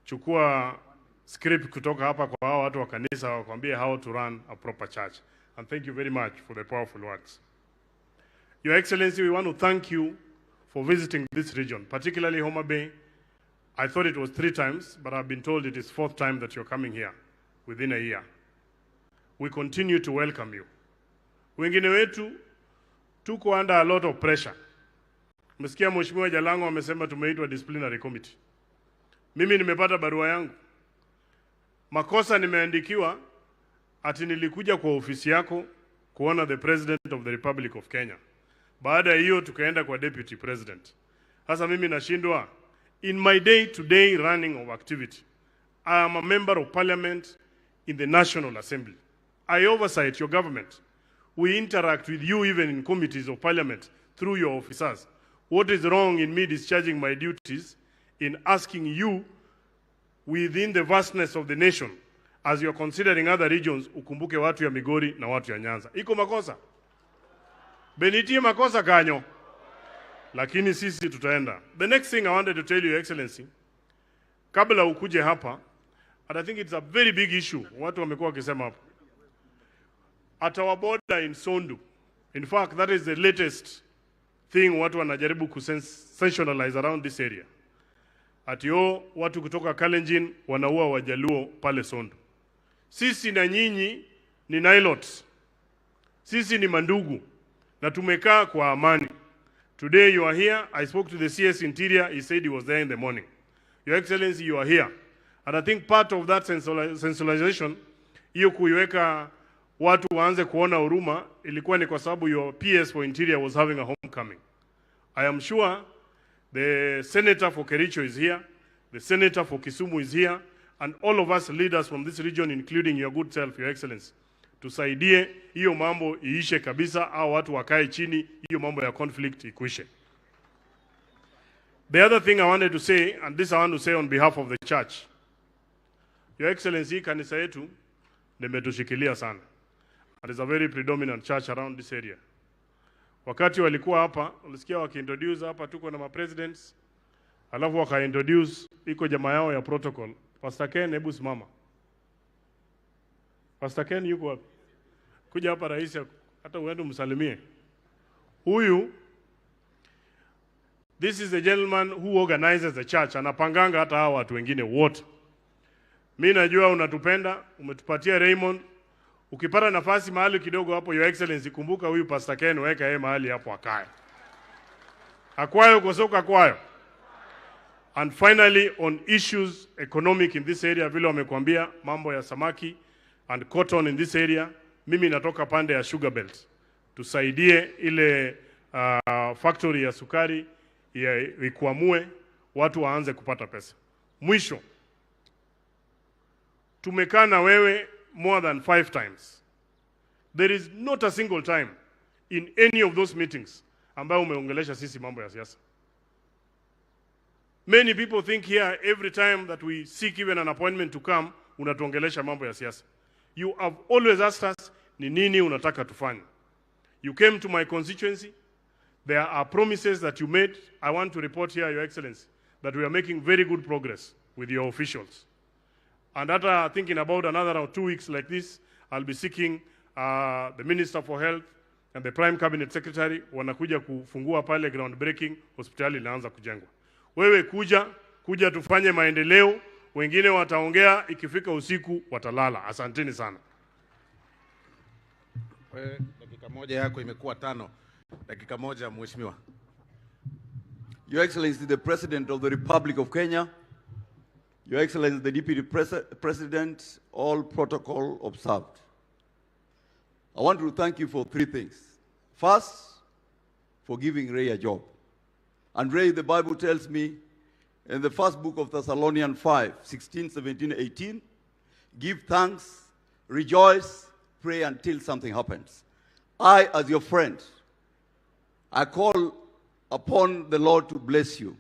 chukua script kutoka hapa kwa hao watu wa kanisa wakwambie how to run a proper church. And thank you very much for the powerful words. Your Excellency, we want to thank you for visiting this region, particularly Homa Bay. I thought it was 3 times, but I've been told it is 4th time that you're coming here within a year. We continue to welcome you. Wengine wetu tuko under a lot of pressure. Msikia Mheshimiwa Jalango amesema tumeitwa disciplinary committee. Mimi nimepata barua yangu. Makosa nimeandikiwa ati nilikuja kwa ofisi yako kuona the President of the Republic of Kenya. Baada ya hiyo tukaenda kwa Deputy President. Sasa mimi nashindwa. In my day-to-day running of activity, I am a member of Parliament in the National Assembly. I oversight your government. We interact with you even in committees of Parliament through your officers. What is wrong in me discharging my duties in asking you within the vastness of the nation, as you are considering other regions, ukumbuke watu ya Migori na watu ya Nyanza? Iko makosa? Benitie makosa kanyo. Lakini sisi tutaenda. The next thing I wanted to tell you, Your Excellency, kabla ukuje hapa, and I think it's a very big issue, watu wamekuwa wakisema hapa. At our border in Sondu, in fact, that is the latest thing watu wanajaribu kusensationalize around this area. Atio watu kutoka Kalenjin wanaua Wajaluo pale Sondu. Sisi na nyinyi ni Nilots. Sisi ni mandugu na tumekaa kwa amani. Today you are here. I spoke to the CS Interior. He said he was there in the morning. Your Excellency, you are here. And I think part of that sensationalization hiyo kuiweka watu waanze kuona huruma ilikuwa ni kwa sababu your PS for Interior was having a homecoming. I am sure the senator for Kericho is here, the senator for Kisumu is here, and all of us leaders from this region, including your good self, Your Excellency, tusaidie hiyo mambo iishe kabisa, au watu wakae chini, hiyo mambo ya conflict ikwishe. The other thing I wanted to say, and this I want to say on behalf of the church, Your Excellency, kanisa yetu limetushikilia sana. And it's a very predominant church around this area. Wakati walikuwa hapa, ulisikia wakiintroduce hapa tuko na ma-presidents, alafu waka-introduce iko jamaa yao ya protocol. Pastor Ken, hebu simama. Pastor Ken yuko wapi? Kuja hapa rais, hata uende msalimie. Huyu, this is the gentleman who organizes the church. Anapanganga hata hawa watu wengine wote. Mimi najua unatupenda, umetupatia Raymond. Ukipata nafasi mahali kidogo hapo, Your Excellency, kumbuka huyu Pastor Ken, weka yeye mahali hapo akae. Akwayo kusoka kwayo. And finally, on issues economic in this area, vile wamekuambia mambo ya samaki and cotton in this area, mimi natoka pande ya Sugar Belt. Tusaidie ile factory ya sukari ikuamue, watu waanze kupata pesa. Mwisho, tumekaa na wewe more than 5 times. There is not a single time in any of those meetings ambayo umeongelesha sisi mambo ya siasa. Many people think here every time that we seek even an appointment to come, unatuongelesha mambo ya siasa. You have always asked us, ni nini unataka tufanye? You came to my constituency. There are promises that you made. I want to report here, Your Excellency, that we are making very good progress with your officials. And after thinking about another 2 weeks like this, I'll be seeking the Minister for Health and the Prime Cabinet Secretary wanakuja kufungua pale groundbreaking, hospitali inaanza kujengwa. Wewe kuja tufanye maendeleo, wengine wataongea, ikifika usiku watalala. Asanteni sana. Dakika moja yako imekuwa 5. Dakika moja, mheshimiwa. Your Excellency, the President of the Republic of Kenya, Your Excellency, the Deputy President, all protocol observed. I want to thank you for 3 things. First, for giving Ray a job. And Ray, the Bible tells me in the first book of Thessalonians 5, 16, 17, 18, give thanks, rejoice, pray until something happens. I, as your friend, I call upon the Lord to bless you.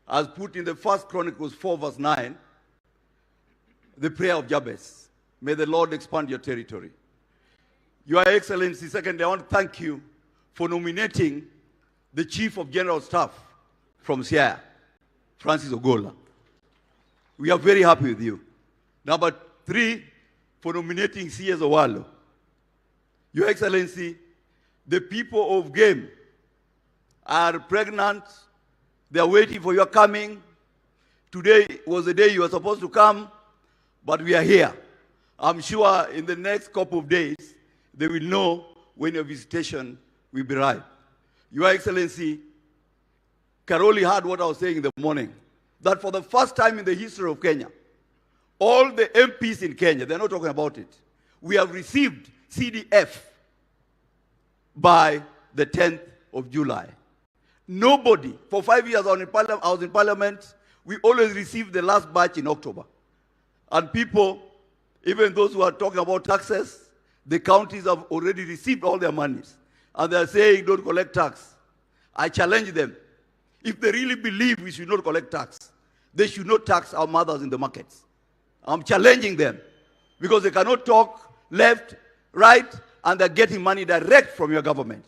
As put in the 1 Chronicles 4, verse 9, the prayer of Jabez. May the Lord expand your territory. Your Excellency, secondly, I want to thank you for nominating the Chief of General Staff from Siaya, Francis Ogola. We are very happy with you. Number 3, for nominating C.S. Owalo. Your Excellency, the people of Game are pregnant. They are waiting for your coming. Today was the day you were supposed to come, but we are here. I'm sure in the next couple of days, they will know when your visitation will be right. Your Excellency, Karoli heard what I was saying in the morning, that for the first time in the history of Kenya, all the MPs in Kenya, they're not talking about it, we have received CDF by the 10th of July. Nobody, for 5 years I was in Parliament, we always received the last batch in October. And people, even those who are talking about taxes, the counties have already received all their monies. And they are saying, don't collect tax. I challenge them. If they really believe we should not collect tax, they should not tax our mothers in the markets. I'm challenging them because they cannot talk left, right, and they're getting money direct from your government.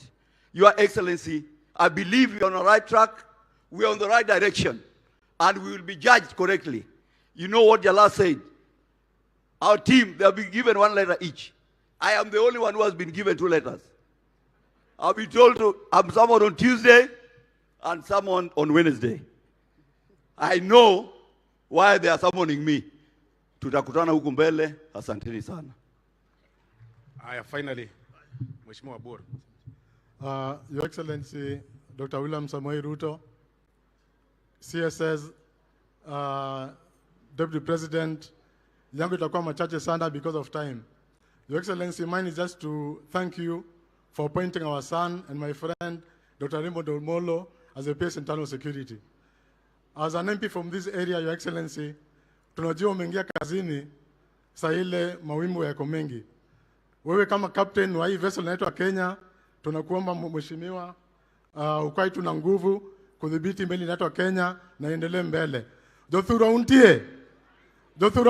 Your Excellency, I believe we're on the right track, we're on the right direction, and we will be judged correctly. You know what Jala said? Our team, they'll be given 1 letter each. I am the only one who has been given 2 letters. I'll be told to have someone on Tuesday and someone on Wednesday. I know why they are summoning me. Tutakutana huku mbele. Asanteni sana. Finally, Mheshimiwa Bor. Your Excellency, Dr. William Samoei Ruto, CSS, Deputy President, yangu itakuwa machache sana because of time. Your Excellency, mine is just to thank you for appointing our son and my friend, Dr. Raymond Omollo, as a PS Internal Security. As an MP from this area, Your Excellency, tunajua umeingia kazini saa ile mawimbo yako mengi. Wewe kama captain wa hii vessel inaitwa Kenya, tunakuomba mheshimiwa, ukai tuna nguvu kudhibiti meli inaitwa Kenya na endelee mbele. Dothura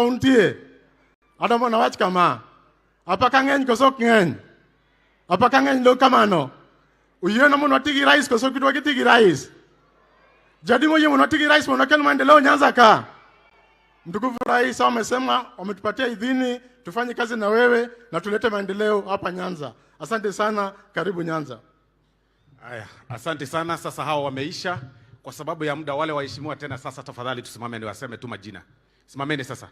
untie. Adamo na wach kama. Apaka ngeny koso ngeny. Apaka ngeny lo kamano. Uyieno mono tigi rais koso kitwa kitigi rais. Jadi moyo mono tigi rais mono ken maendeleo Nyanza ka. Mtukufu rais amesema wametupatia idhini tufanye kazi na wewe na tulete maendeleo hapa Nyanza. Asante sana, karibu Nyanza. Aya, asante sana. Sasa hao wameisha kwa sababu ya muda. Wale waheshimiwa tena sasa tafadhali tusimame ni waseme tu majina. Simameni sasa.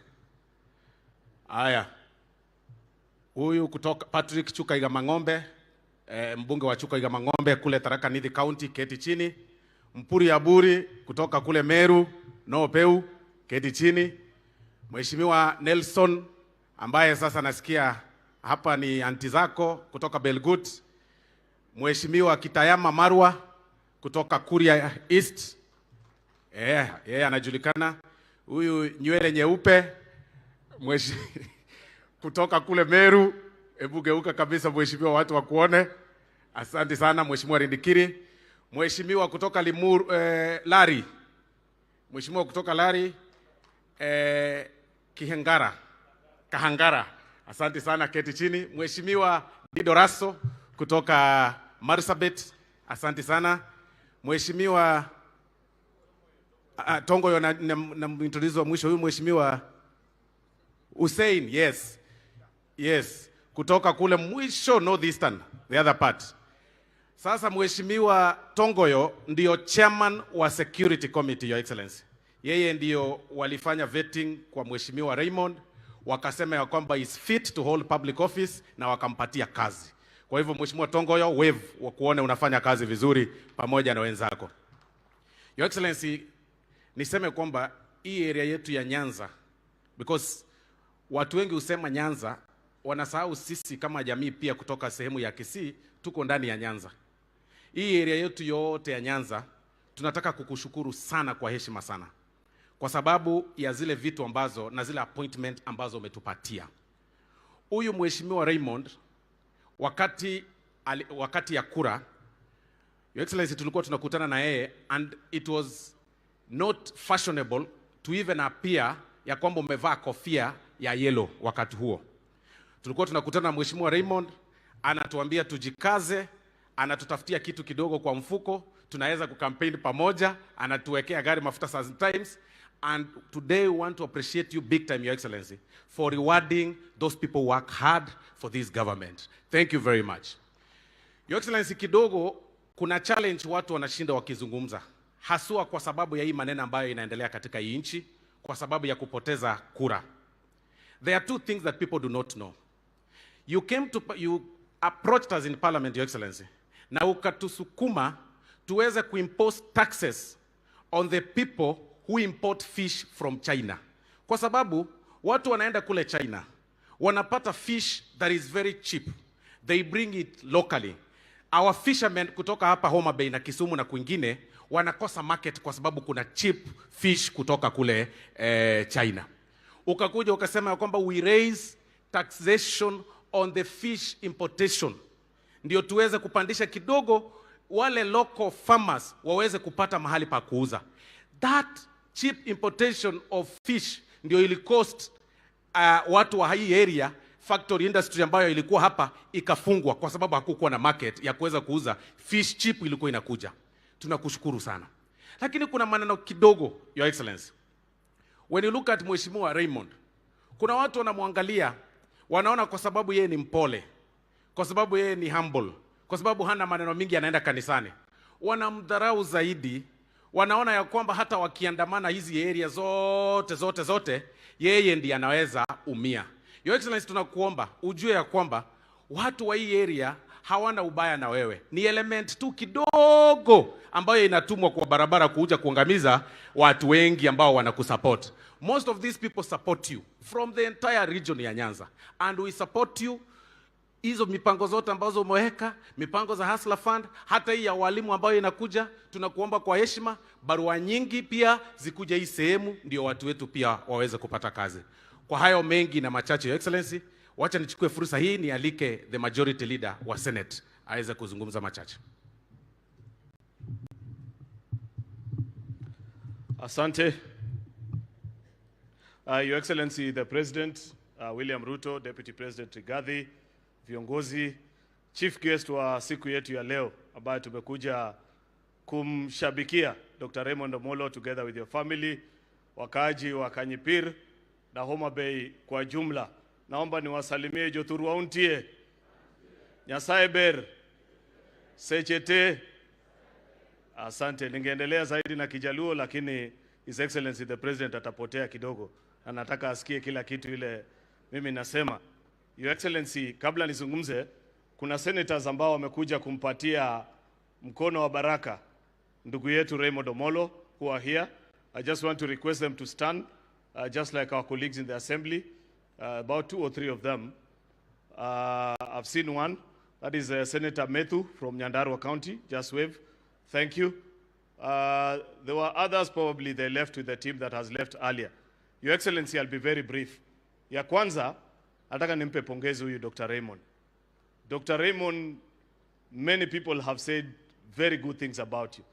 Aya. Huyu kutoka Patrick Chuka Igamang'ombe, mbunge wa Chuka Igamang'ombe kule Tharaka Nithi County, keti chini. Mpuri Aburi kutoka kule Meru, Peu, keti chini. Mheshimiwa Nelson ambaye sasa nasikia hapa ni anti zako kutoka Belgut. Mheshimiwa Kitayama Marwa kutoka Kuria East. Yeye anajulikana. Huyu nywele nyeupe kutoka kule Meru. Hebu geuka kabisa mheshimiwa, watu wakuone. Asante sana Mheshimiwa Rindikiri. Mheshimiwa kutoka Limuru, Lari. Mheshimiwa kutoka Lari, Kahangara. Asante sana, keti chini. Mheshimiwa Didoraso kutoka Marsabit. Asante sana. Mheshimiwa Tongoyo na introduce wa mwisho huyu Mheshimiwa Hussein, yes, kutoka kule mwisho northeastern, the other part. Sasa Mheshimiwa Tongoyo ndio chairman wa security committee, Your Excellency. Yeye ndio walifanya vetting kwa Mheshimiwa Raymond, wakasema ya kwamba is fit to hold public office na wakampatia kazi. Kwa hivyo Mheshimiwa Tongoyo, wave wa kuone unafanya kazi vizuri pamoja na wenzako. Your Excellency, niseme kwamba hii area yetu ya Nyanza, because watu wengi usema Nyanza, wanasahau sisi kama jamii pia kutoka sehemu ya Kisii, tuko ndani ya Nyanza. Hii area yetu yote ya Nyanza, tunataka kukushukuru sana kwa heshima sana. Kwa sababu ya zile vitu ambazo na zile appointment ambazo umetupatia. Huyu Mheshimiwa Raymond, wakati ya kura, Your Excellency, tulikuwa tunakutana na yeye and it was not fashionable to even appear ya kwamba umevaa kofia ya yellow wakati huo. Tulikuwa tunakutana na Mheshimiwa Raymond, anatuambia tujikaze, anatutafutia kitu kidogo kwa mfuko, tunaweza kukampeni pamoja, anatuwekea gari mafuta sometimes. And today we want to appreciate you big time, Your Excellency, for rewarding those people who work hard for this government. Thank you very much. Your Excellency, kidogo kuna challenge watu wanashinda wakizungumza, haswa kwa sababu ya hii maneno ambayo inaendelea katika hii nchi, kwa sababu ya kupoteza kura. There are two things that people do not know. You approached us in parliament, Your Excellency, na ukatusukuma tuweze kuimpose taxes on the people who import fish from China. Kwa sababu watu wanaenda kule China, wanapata fish that is very cheap. They bring it locally. Our fishermen kutoka hapa Homa Bay na Kisumu na kwingine wanakosa market kwa sababu kuna cheap fish kutoka kule China. Ukakuja ukasema kwamba we raise taxation on the fish importation, ndio tuweze kupandisha kidogo wale local farmers waweze kupata mahali pa kuuza. That cheap importation of fish ndio ili cost watu wa hii area, factory industry ambayo ilikuwa hapa ikafungwa kwa sababu hakukuwa na market ya kuweza kuuza fish cheap ilikuwa inakuja. Tunakushukuru sana. Lakini kuna maneno kidogo, Your Excellency. When you look at Mheshimiwa Raymond, kuna watu wanamwangalia, wanaona kwa sababu yeye ni mpole, kwa sababu yeye ni humble, kwa sababu hana maneno mingi, anaenda kanisani, wanamdharau zaidi. Wanaona ya kwamba hata wakiandamana hizi area zote yeye ndiye anaweza umia. Your Excellency, tunakuomba ujue ya kwamba watu wa hii area hawana ubaya na wewe. Ni element tu kidogo ambayo inatumwa kwa barabara kuja kuangamiza watu wengi ambao wanakusupport. Most of these people support you from the entire region ya Nyanza, and we support you hizo mipango zote ambazo umeweka, mipango za Hustler Fund, hata hii ya walimu ambayo inakuja, tunakuomba kwa heshima, barua nyingi pia zikuja hii sehemu, ndio watu wetu pia waweze kupata kazi. Kwa hayo mengi na machache, Your Excellency, wacha nichukue fursa hii nialike the majority leader wa Senate aweze kuzungumza machache. Asante. Your Excellency the President, William Ruto, Deputy President Rigathi, viongozi, chief guest wa siku yetu ya leo ambaye tumekuja kumshabikia Dr. Raymond Omollo together with your family, wakaaji wa Kanyipir na Homa Bay kwa jumla. Naomba niwasalimie Jothuru wauntie, Nyasaye ber, sechete. Asante, ningeendelea zaidi na Kijaluo lakini His Excellency the President atapotea kidogo. Anataka asikie kila kitu ile mimi nasema. Your Excellency, kabla nizungumze, kuna senators ambao wamekuja kumpatia mkono wa baraka ndugu yetu Raymond Omollo who are here. I just want to request them to stand, just like our colleagues in the assembly, about 2 or 3 of them. I've seen one, that is Senator Methu from Nyandarua County, just wave. Thank you. There were others, probably they left with the team that has left earlier. Your Excellency, I'll be very brief. Ya kwanza, nataka nimpe pongezi huyu Dr. Raymond. Dr. Raymond, many people have said very good things about you.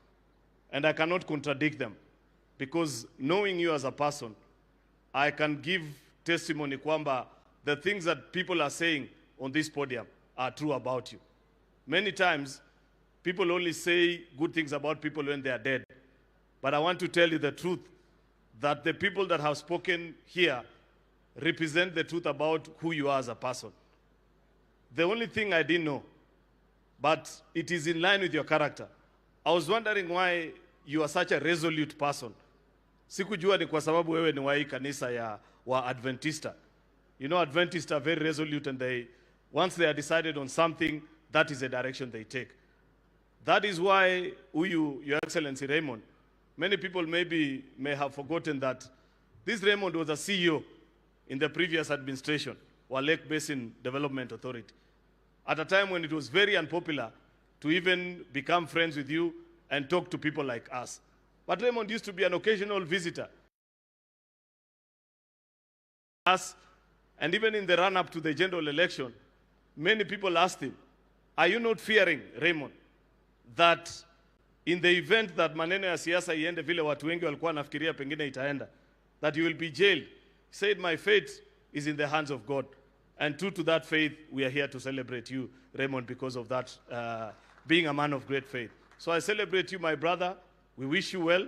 And I cannot contradict them. Because knowing you as a person, I can give testimony kwamba the things that people are saying on this podium are true about you. Many times, people only say good things about people when they are dead. But I want to tell you the truth, that the people that have spoken here represent the truth about who you are as a person. The only thing I didn't know, but it is in line with your character. I was wondering why you are such a resolute person. Sikujua ni kwa sababu wewe ni wa hii kanisa ya wa Adventista. You know, Adventists are very resolute and once they are decided on something, that is the direction they take. That is why Your Excellency Raymond, many people may have forgotten that this Raymond was a CEO in the previous administration, or Lake Basin Development Authority, at a time when it was very unpopular to even become friends with you and talk to people like us. But Raymond used to be an occasional visitor. Us, and even in the run-up to the general election, many people asked him, are you not fearing, Raymond, that in the event that maneno ya siasa iende vile watu wengi walikuwa nafikiria pengine itaenda, that you will be jailed? He said, my fate is in the hands of God. And true to that faith, we are here to celebrate you, Raymond, because of that, being a man of great faith. So I celebrate you, my brother. We wish you well.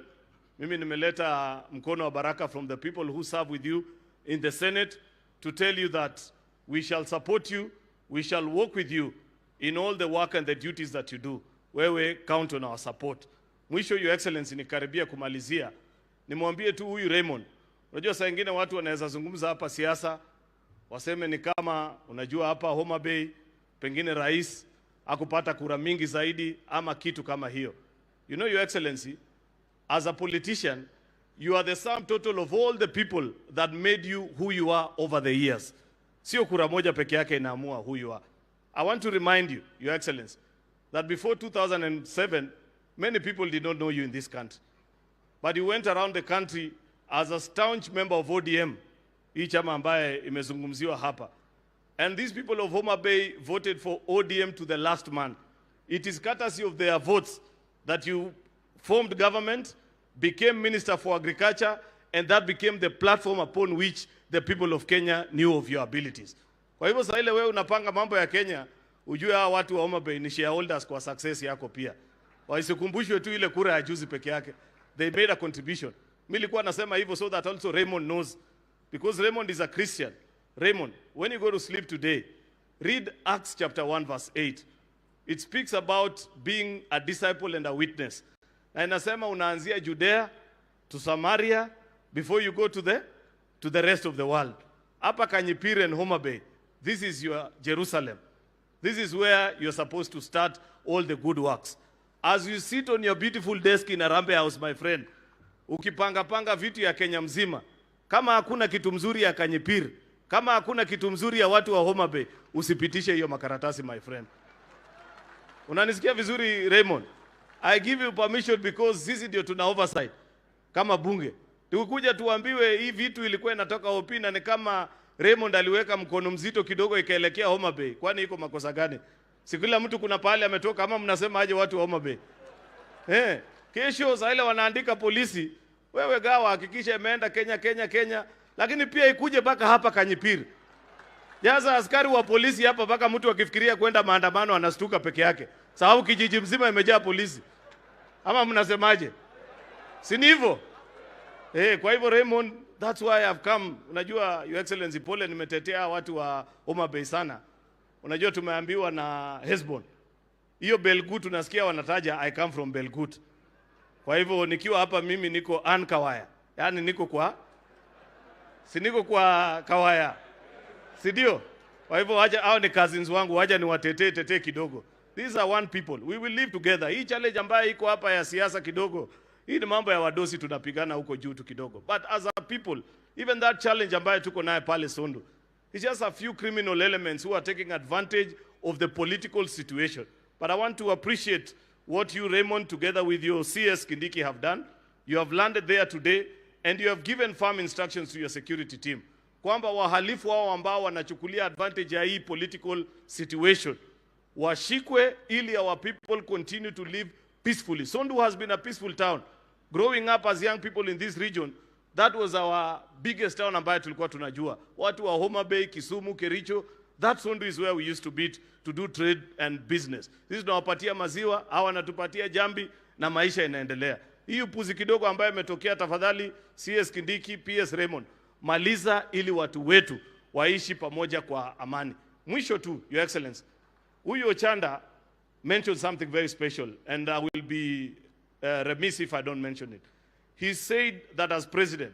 Mimi nimeleta mkono wa baraka from the people who serve with you in the Senate to tell you that we shall support you, we shall work with you in all the work and the duties that you do. Wewe count on our support. Mwisho, Your Excellency, nikaribia kumalizia. Nimwambie tu huyu Raymond. Unajua saa nyingine watu wanaweza zungumza hapa siasa, waseme ni kama unajua hapa Homa Bay pengine rais akupata kura mingi zaidi ama kitu kama hiyo. You know, Your Excellency, as a politician, you are the sum total of all the people that made you who you are over the years. Sio kura moja peke yake inaamua who you are. I want to remind you, Your Excellency, that before 2007, many people did not know you in this country. But you went around the country as a staunch member of ODM, hii chama ambaye imezungumziwa hapa. And these people of Homa Bay voted for ODM to the last man. It is courtesy of their votes that you formed government, became Minister for Agriculture, and that became the platform upon which the people of Kenya knew of your abilities. Kwa hivyo sasa ile wewe unapanga mambo ya Kenya, ujue hawa watu wa Homa Bay ni shareholders kwa success yako pia. Wasikumbushwe tu ile kura ya juzi peke yake. They made a contribution. Mimi nilikuwa nasema hivyo so that also Raymond knows, because Raymond is a Christian. Raymond, when you go to sleep today, read Acts chapter 1 verse 8. It speaks about being a disciple and a witness. Na inasema unaanzia Judea to Samaria before you go to the rest of the world. Hapa Kanyipir and Homa Bay, this is your Jerusalem. This is where you're supposed to start all the good works. As you sit on your beautiful desk in Harambee House, my friend, ukipanga vitu ya Kenya mzima, kama hakuna kitu mzuri ya Kanyipir, Kama hakuna kitu mzuri ya watu wa Homa Bay, usipitishe hiyo makaratasi, my friend. Unanisikia vizuri Raymond? I give you permission because sisi ndio tuna oversight kama bunge. Tukikuja tuambiwe hii vitu ilikuwa inatoka OP na ni kama Raymond aliweka mkono mzito kidogo ikaelekea Homa Bay. Kwani iko makosa gani? Si kila mtu kuna pahali ametoka, kama mnasema aje watu wa Homa Bay. Kesho saa ile wanaandika polisi, wewe gawa hakikisha imeenda Kenya, lakini pia ikuje baka hapa Kanyipir. Jaza askari wa polisi hapa baka mtu akifikiria kwenda maandamano anastuka peke yake. Sababu kijiji mzima imejaa polisi. Ama mnasemaje? Si ni hivyo? Kwa hivyo Raymond, that's why I've come. Unajua Your Excellency, pole nimetetea watu wa Homa Bay sana. Unajua tumeambiwa na Hesbon. Hiyo Belgut tunasikia wanataja I come from Belgut. Kwa hivyo nikiwa hapa mimi niko Kawaya. Yaani niko kwa Kawaya. Si ndio? Kwa hivyo wacha hao ni cousins wangu, wacha niwatetee kidogo. These are one people. We will live together. Hii challenge ambayo iko hapa ya siasa kidogo, hii ni mambo ya wadosi tunapigana huko juu tu kidogo. But as a people, even that challenge ambayo tuko naye pale Sondu, it's just a few criminal elements who are taking advantage of the political situation. But I want to appreciate what you, Raymond, together with your CS Kindiki have done. You have landed there today and you have given firm instructions to your security team. Kwamba wahalifu wao ambao wanachukulia advantage ya hii political situation washikwe ili our people continue to live peacefully. Sondu has been a peaceful town. Growing up as young people in this region, that was our biggest town ambayo tulikuwa tunajua. Watu wa Homa Bay, Kisumu, Kericho, that Sondu is where we used to beat to do trade and business. Sisi tunawapatia maziwa, hawa wanatupatia jambi na maisha inaendelea. Hii upuzi kidogo ambayo imetokea, tafadhali CS Kindiki, PS Raymond, maliza ili watu wetu waishi pamoja kwa amani. Mwisho tu, Your Excellency, huyu Ochanda mentioned something very special and I will be remiss if I don't mention it. He said that as president,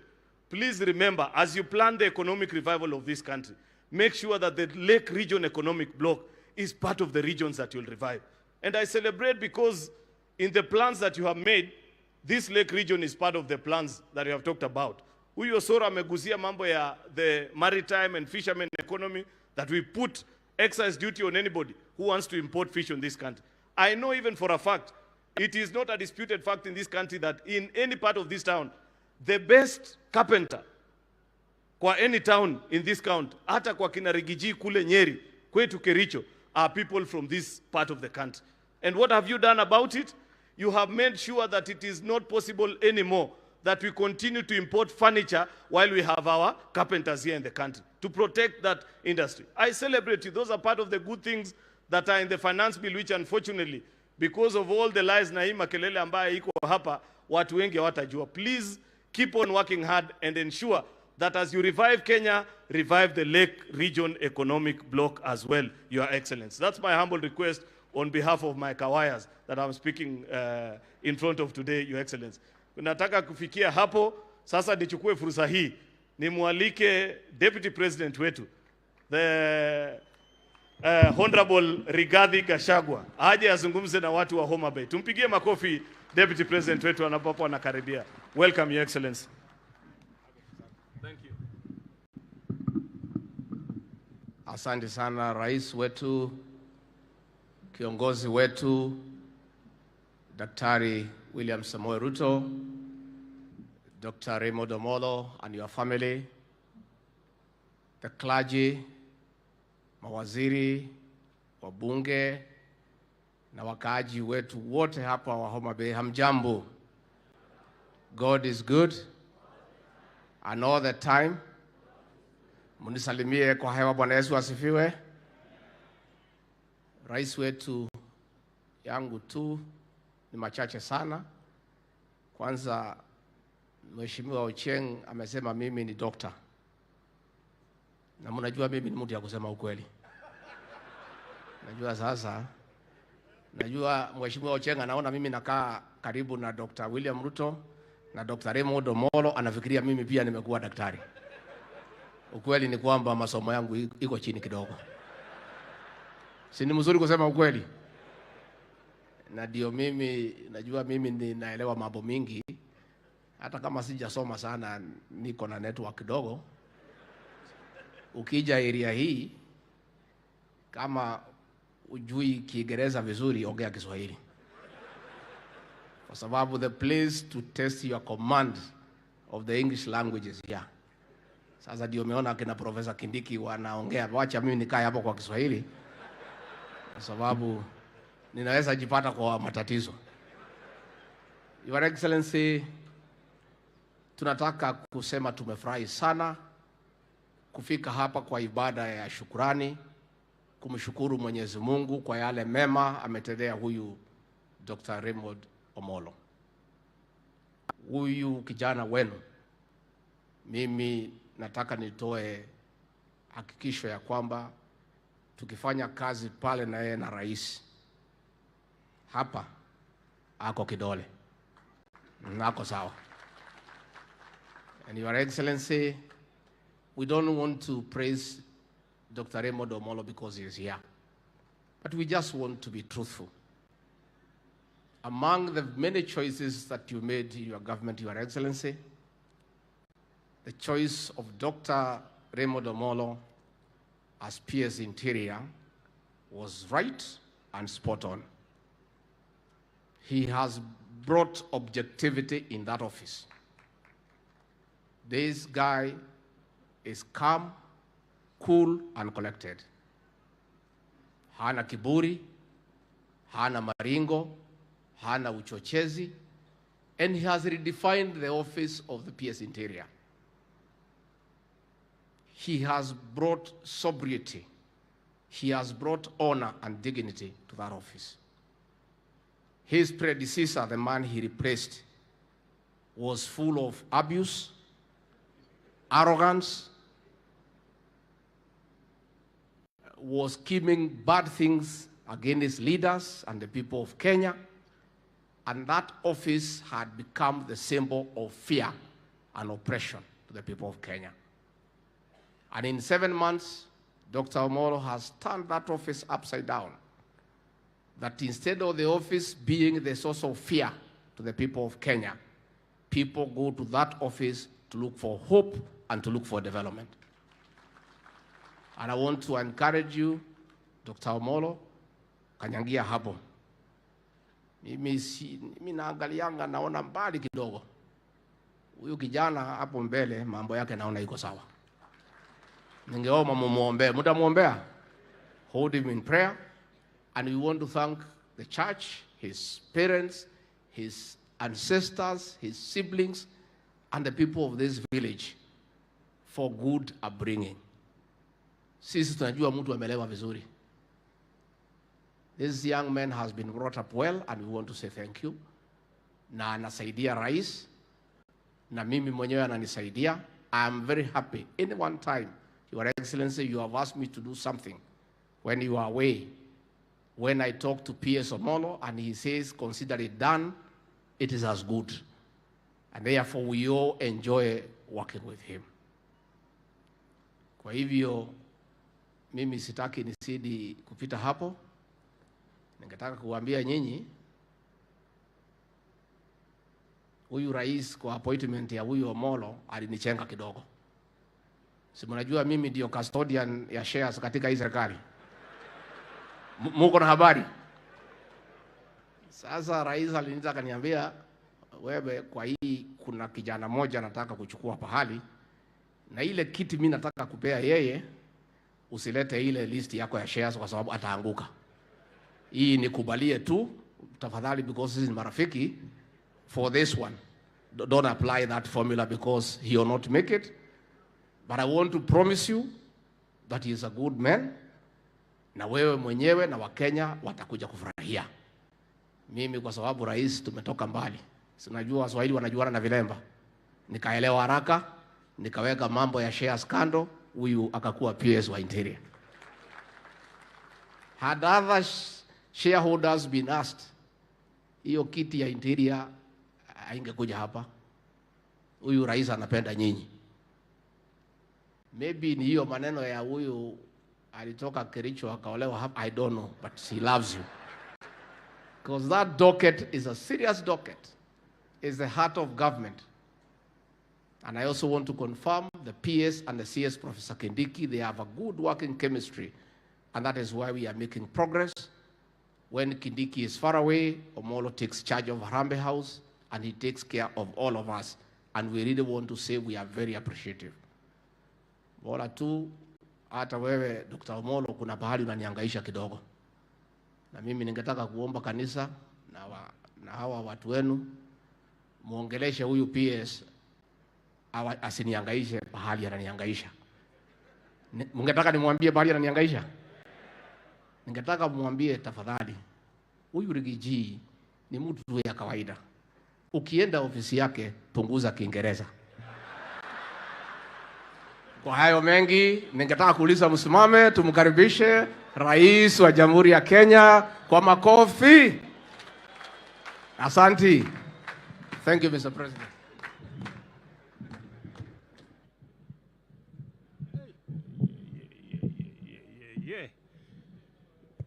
please remember, as you plan the economic revival of this country, make sure that the Lake Region Economic Bloc is part of the regions that you'll revive. And I celebrate because in the plans that you have made, this Lake Region is part of the plans that you have talked about. Huyu Osoro ameguzia mambo ya the maritime and fishermen economy, that we put excise duty on anybody who wants to import fish in this country. I know even for a fact, it is not a disputed fact in this country that in any part of this town, the best carpenter kwa any town in this county, hata kwa kina Rigiji kule Nyeri, kwetu Kericho, are people from this part of the country. And what have you done about it? You have made sure that it is not possible anymore that we continue to import furniture while we have our carpenters here in the country, to protect that industry. I celebrate you. Those are part of the good things that are in the finance bill, which unfortunately, because of all the lies na hii makelele ambayo iko hapa, watu wengi hawatajua. Please keep on working hard and ensure that as you revive Kenya, revive the Lake Region Economic Bloc as well, Your Excellency. That's my humble request on behalf of my Kawayas that I'm speaking in front of today, Your Excellency. Nataka kufikia hapo, sasa nichukue fursa hii, nimwalike Deputy President wetu, the Honorable Rigathi Gachagua, aje azungumze na watu wa Homa Bay. Tumpigie makofi Deputy President wetu anapopo anakaribia. Welcome, Your Excellency. Thank you. Asante sana Rais wetu, kiongozi wetu, Daktari William Samoei Ruto, Dr. Raymond Omollo and your family, the clergy, mawaziri, wabunge, na wakaaji wetu wote hapa wa Homa Bay, hamjambo. God is good and all the time. Munisalimie kwa hewa. Bwana Yesu asifiwe. Rais wetu, yangu tu ni machache sana. Kwanza, Mheshimiwa Ochieng amesema mimi ni dokta. Na mnajua mimi ni mtu ya kusema ukweli. Najua sasa, najua Mheshimiwa Ochieng anaona mimi nakaa karibu na Dr. William Ruto na Dr. Raymond Omollo, anafikiria mimi pia nimekuwa daktari. Ukweli ni kwamba masomo yangu iko chini kidogo. Si ni mzuri kusema ukweli? Na ndio mimi najua mimi ninaelewa mambo mingi, hata kama sijasoma sana, niko na network kidogo. ukija area hii kama ujui Kiingereza vizuri, ongea Kiswahili. Kwa sababu the place to test your command of the English language is here. Sasa ndio umeona kina Professor Kindiki wanaongea, wacha mimi nikae hapo kwa Kiswahili. Kwa sababu ninaweza jipata kwa matatizo. Your Excellency, tunataka kusema tumefurahi sana kufika hapa kwa ibada ya shukrani, kumshukuru Mwenyezi Mungu kwa yale mema ametendea huyu Dr. Raymond Omollo. Huyu kijana wenu, mimi nataka nitoe hakikisho ya kwamba tukifanya kazi pale na yeye na rais, hapa ako kidole, nako sawa. And Your Excellency, we don't want to praise Dr. Raymond Omollo because he is here, but we just want to be truthful. Among the many choices that you made in your government, Your Excellency, the choice of Dr. Raymond Omollo as PS Interior was right and spot on. He has brought objectivity in that office. This guy is calm, cool, and collected. Hana kiburi, hana maringo, hana uchochezi, and he has redefined the office of the PS Interior. He has brought sobriety. He has brought honor and dignity to that office. His predecessor, the man he replaced, was full of abuse, arrogance, was scheming bad things against leaders and the people of Kenya, and that office had become the symbol of fear and oppression to the people of Kenya. And in 7 months, Dr. Omollo has turned that office upside down. That instead of the office being the source of fear to the people of Kenya, people go to that office to look for hope and to look for development. And I want to encourage you, Dr. Omollo, kanyangia hapo. Mimi naangalianga naona mbali kidogo. Huyu kijana hapo mbele mambo yake naona iko sawa. Ningeomba mumuombe. Mtamuombea? Hold him in prayer. And we want to thank the church, his parents, his ancestors, his siblings, and the people of this village for good upbringing. Sisi tunajua mtu amelewa vizuri. This young man has been brought up well, and we want to say thank you. Na anasaidia rais, na mimi mwenyewe ananisaidia. I am very happy. In one time, Your Excellency, you have asked me to do something when you are away. When I talk to PS Omollo and he says, consider it done, it is as good. And therefore, we all enjoy working with him. Kwa hivyo, mimi sitaki nisidi kupita hapo. Ningetaka kuambia nyinyi, huyu rais kwa appointment ya huyu Omollo alinichenga kidogo. Si mnajua mimi ndio custodian ya shares katika hii serikali. Muko na habari? Sasa rais aliniita akaniambia, wewe kwa hii kuna kijana moja nataka kuchukua pahali, na ile kiti mimi nataka kupea yeye, usilete ile list yako ya shares kwa sababu ataanguka. Hii nikubalie tu tafadhali, because this is marafiki. For this one, don't apply that formula because he will not make it. But I want to promise you that he is a good man, na wewe mwenyewe na Wakenya watakuja kufurahia. Mimi kwa sababu rais tumetoka mbali. Sinajua Waswahili wanajuana na vilemba. Nikaelewa haraka, nikaweka mambo ya shares kando, huyu akakuwa PS wa Interior. Had other shareholders been asked, hiyo kiti ya Interior haingekuja hapa. Huyu rais anapenda nyinyi. Maybe ni hiyo maneno ya huyu alitoka Kericho akaolewa hapa, I don't know, but he loves you. Because that docket is a serious docket. It's the heart of government. And I also want to confirm the PS and the CS, Professor Kindiki, they have a good working chemistry. And that is why we are making progress. When Kindiki is far away, Omollo takes charge of Harambee House, and he takes care of all of us. And we really want to say we are very appreciative. Bora tu, hata wewe, Dr. Omollo, kuna pahali unanihangaisha kidogo. Na mimi ningetaka kuomba kanisa na hawa watu wenu, muongeleshe huyu PS, asinihangaishe pahali ananihangaisha. Mungetaka nimwambie pahali ananihangaisha? Ningetaka mwambie tafadhali, huyu Rigiji ni mtu tu ya kawaida. Ukienda ofisi yake, punguza Kiingereza. Kwa hayo mengi, ningetaka kuuliza msimame, tumkaribishe Rais wa Jamhuri ya Kenya kwa makofi. Asante. Thank you, Mr. President.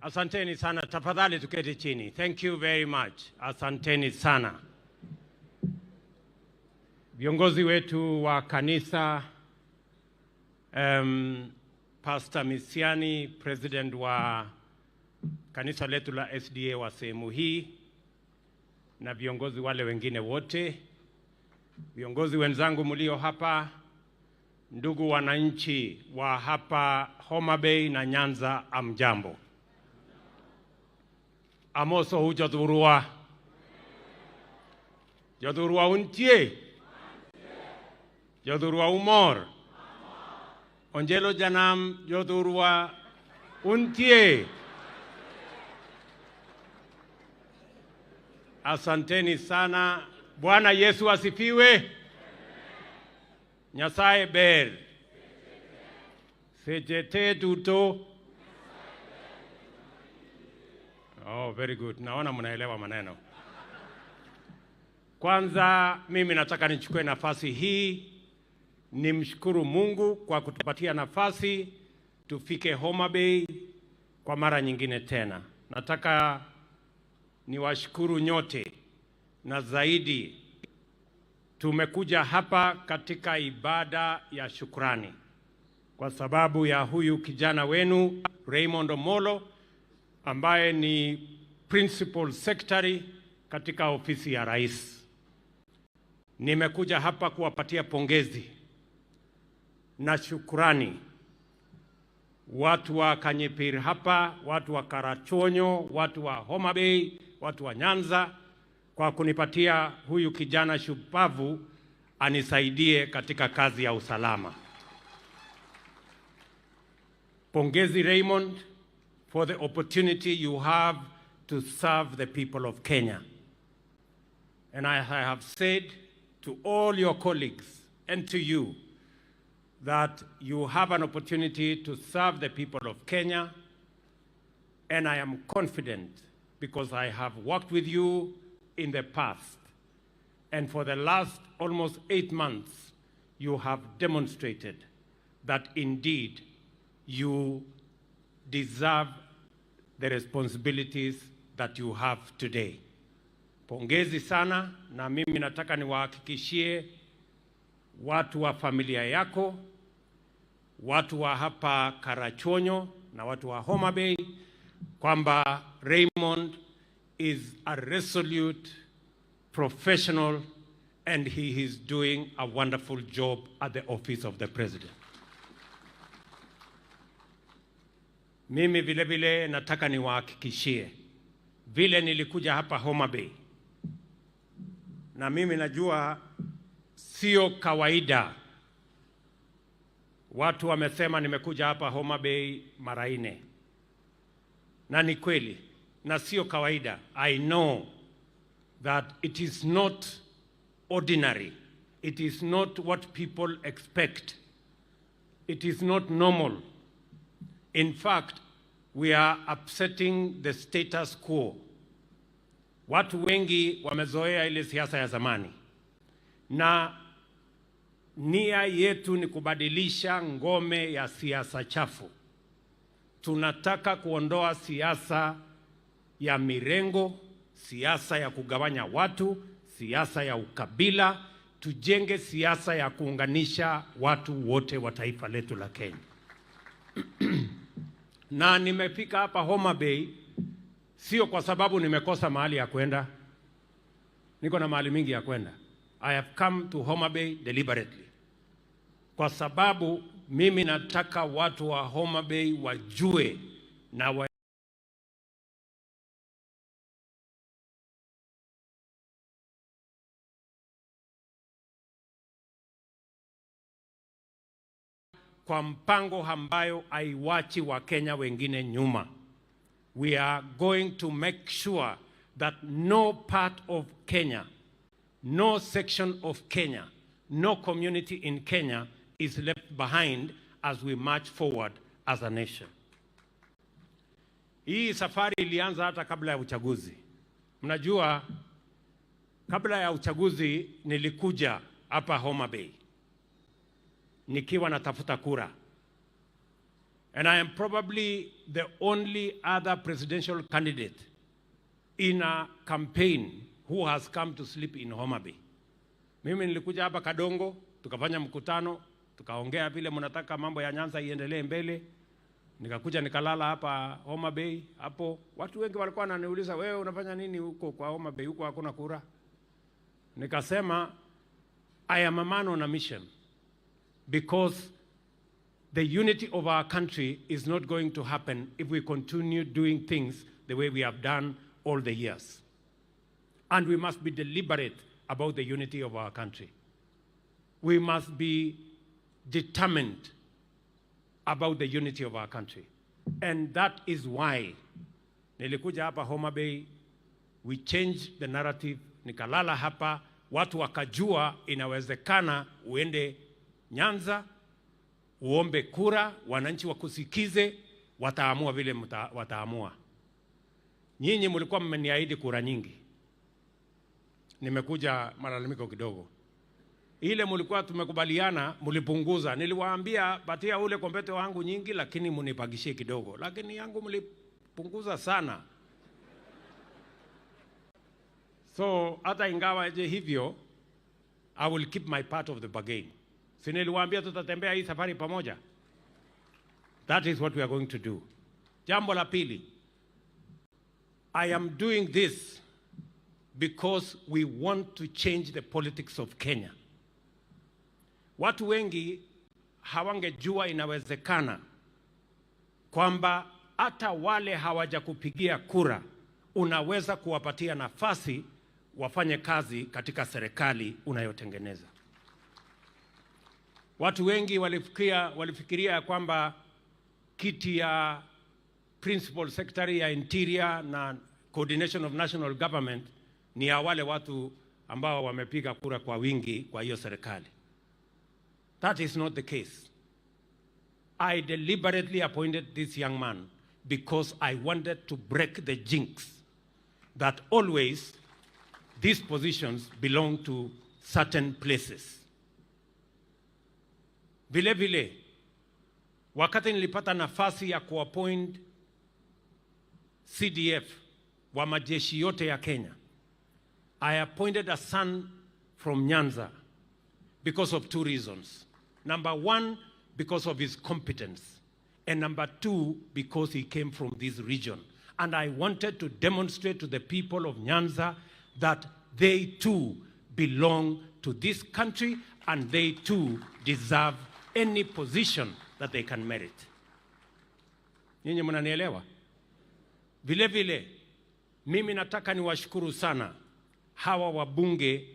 Asanteni sana, tafadhali tuketi chini. Thank you very much. Asanteni sana. Viongozi wetu wa kanisa, Pastor Misiani, President wa kanisa letu la SDA wa sehemu hii, na viongozi wale wengine wote, viongozi wenzangu mlio hapa, ndugu wananchi wa hapa Homa Bay na Nyanza, amjambo. Amoso hujadhurua. Jadhurua untie. Jadhurua umor. Onjelo janam jadhurua untie. Asanteni sana. Bwana Yesu asifiwe. Nyasaye ber. Sejete duto. Oh, very good. Naona mnaelewa maneno. Kwanza mimi nataka nichukue nafasi hii nimshukuru Mungu kwa kutupatia nafasi tufike Homa Bay kwa mara nyingine tena. Nataka niwashukuru nyote, na zaidi tumekuja hapa katika ibada ya shukrani kwa sababu ya huyu kijana wenu Raymond Omollo ambaye ni Principal Secretary katika ofisi ya Rais. Nimekuja hapa kuwapatia pongezi na shukrani watu wa Kanyipir hapa, watu wa Karachonyo, watu wa Homa Bay, watu wa Nyanza kwa kunipatia huyu kijana shupavu anisaidie katika kazi ya usalama. Pongezi Raymond for the opportunity you have to serve the people of Kenya. And I have said to all your colleagues and to you that you have an opportunity to serve the people of Kenya, and I am confident because I have worked with you in the past, and for the last almost 8 months, you have demonstrated that indeed you deserve the responsibilities that you have today. Pongezi sana, na mimi nataka niwahakikishie watu wa familia yako, watu wa hapa Karachonyo na watu wa Homa Bay kwamba Raymond is a resolute professional and he is doing a wonderful job at the office of the president. Mimi vile vile nataka niwahakikishie vile nilikuja hapa Homa Bay, na mimi najua sio kawaida. Watu wamesema nimekuja hapa Homa Bay mara 4. Na ni kweli, na sio kawaida. I know that it is not ordinary. It is not what people expect. It is not normal. In fact, we are upsetting the status quo. Watu wengi wamezoea ile siasa ya zamani. Na nia yetu ni kubadilisha ngome ya siasa chafu. Tunataka kuondoa siasa ya mirengo, siasa ya kugawanya watu, siasa ya ukabila, tujenge siasa ya kuunganisha watu wote wa taifa letu la Kenya. Na nimefika hapa Homa Bay sio kwa sababu nimekosa mahali ya kwenda. Niko na mahali mingi ya kwenda. I have come to Homa Bay deliberately. Kwa sababu mimi nataka watu wa Homa Bay wajue na kwa mpango ambayo haiwachi wa Kenya wengine nyuma. We are going to make sure that no part of Kenya, no section of Kenya, no community in Kenya is left behind as we march forward as a nation. Hii safari ilianza hata kabla ya uchaguzi. Mnajua kabla ya uchaguzi nilikuja hapa Homa Bay nikiwa natafuta kura. And I am probably the only other presidential candidate in a campaign who has come to sleep in Homa Bay. Mimi nilikuja hapa Kadongo, tukafanya mkutano, tukaongea vile mnataka mambo ya Nyanza iendelee mbele. Nikakuja nikalala hapa Homa Bay. Hapo watu wengi walikuwa wananiuliza, wewe unafanya nini huko kwa Homa Bay, huko hakuna kura? Nikasema I am a man on a mission, because the unity of our country is not going to happen if we continue doing things the way we have done all the years. And we must be deliberate about the unity of our country. We must be determined about the unity of our country. And that is why nilikuja hapa Homa Bay, we changed the narrative, nikalala hapa, watu wakajua inawezekana uende Nyanza, uombe kura, wananchi wakusikize, wataamua vile wataamua. Nyinyi mlikuwa mmeniahidi kura nyingi. Nimekuja malalamiko kidogo. Ile mlikuwa tumekubaliana, mlipunguza. Niliwaambia patia ule kompete wangu nyingi, lakini munipagishie kidogo. Lakini yangu mlipunguza sana. So hata ingawa je hivyo, I will keep my part of the bargain. Si niliwaambia tutatembea hii safari pamoja. That is what we are going to do. Jambo la pili, I am doing this because we want to change the politics of Kenya. Watu wengi hawangejua inawezekana kwamba hata wale hawajakupigia kura unaweza kuwapatia nafasi wafanye kazi katika serikali unayotengeneza. Watu wengi walifikiria kwamba kiti ya Principal Secretary ya Interior na Coordination of National Government ni ya wale watu ambao wamepiga kura kwa wingi kwa hiyo serikali. That is not the case. I deliberately appointed this young man because I wanted to break the jinx that always these positions belong to certain places. Vile vile, wakati nilipata nafasi ya kuappoint CDF wa majeshi yote ya Kenya, I appointed a son from Nyanza because of two reasons. Number one, because of his competence. And number two, because he came from this region. And I wanted to demonstrate to the people of Nyanza that they too belong to this country and they too deserve any position that they can merit. Nyinyi mnanielewa? Vile vile, mimi nataka niwashukuru sana hawa wabunge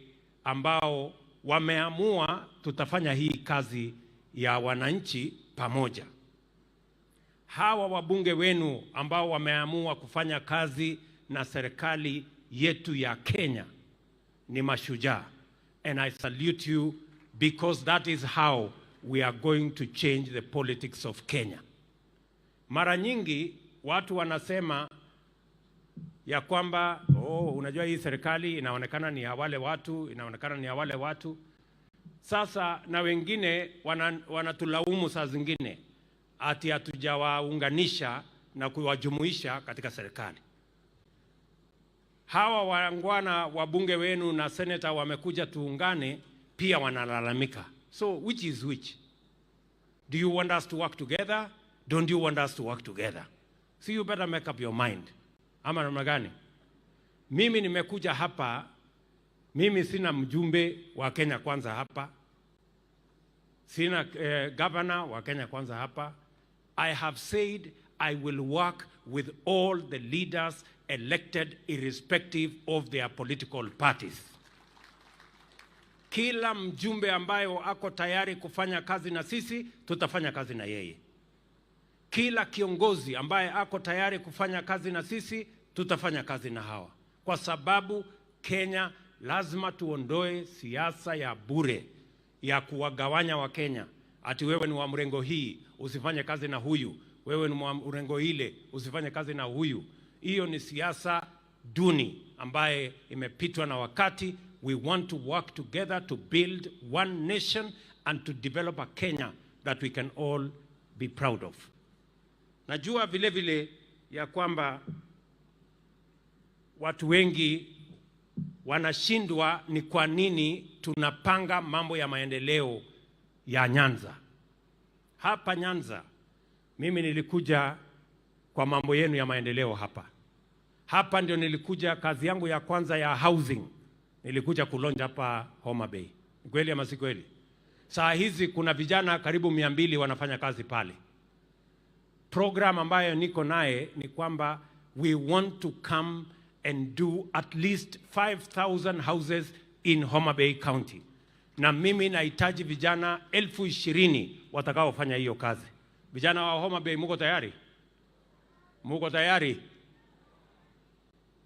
ambao wameamua tutafanya hii kazi ya wananchi pamoja. Hawa wabunge wenu ambao wameamua kufanya kazi na serikali yetu ya Kenya ni mashujaa. And I salute you because that is how we are going to change the politics of Kenya. Mara nyingi watu wanasema ya kwamba unajua hii serikali inaonekana ni ya wale watu, inaonekana ni ya wale watu. Sasa na wengine wanatulaumu saa zingine ati hatujawaunganisha na kuwajumuisha katika serikali. Hawa wangwana wabunge wenu na seneta wamekuja tuungane pia wanalalamika. So which is which? Do you want us to work together? Don't you want us to work together? So you better make up your mind. Ama namna gani? Mimi nimekuja hapa, mimi sina mjumbe wa Kenya Kwanza hapa. Sina governor wa Kenya Kwanza hapa. I have said I will work with all the leaders elected irrespective of their political parties. Kila mjumbe ambayo ako tayari kufanya kazi na sisi, tutafanya kazi na yeye. Kila kiongozi ambaye ako tayari kufanya kazi na sisi, tutafanya kazi na hawa. Kwa sababu Kenya lazima tuondoe siasa ya bure ya kuwagawanya wa Kenya. Ati wewe ni wa mrengo hii, usifanye kazi na huyu. Wewe ni wa mrengo ile, usifanye kazi na huyu. Hiyo ni siasa duni ambaye imepitwa na wakati. We want to work together to build one nation and to develop a Kenya that we can all be proud of. Najua vile vile ya kwamba watu wengi wanashindwa ni kwa nini tunapanga mambo ya maendeleo ya Nyanza. Hapa Nyanza, mimi nilikuja kwa mambo yenu ya maendeleo hapa. Hapa ndio nilikuja kazi yangu ya kwanza ya housing. Nilikuja kulonja hapa Homa Bay. Kweli ama si kweli? Saa hizi kuna vijana karibu 200 wanafanya kazi pale. Program ambayo niko naye ni kwamba we want to come and do at least 5,000 houses in Homa Bay County. Na mimi nahitaji vijana 20,000 watakaofanya hiyo kazi. Vijana wa Homa Bay, muko tayari? Muko tayari?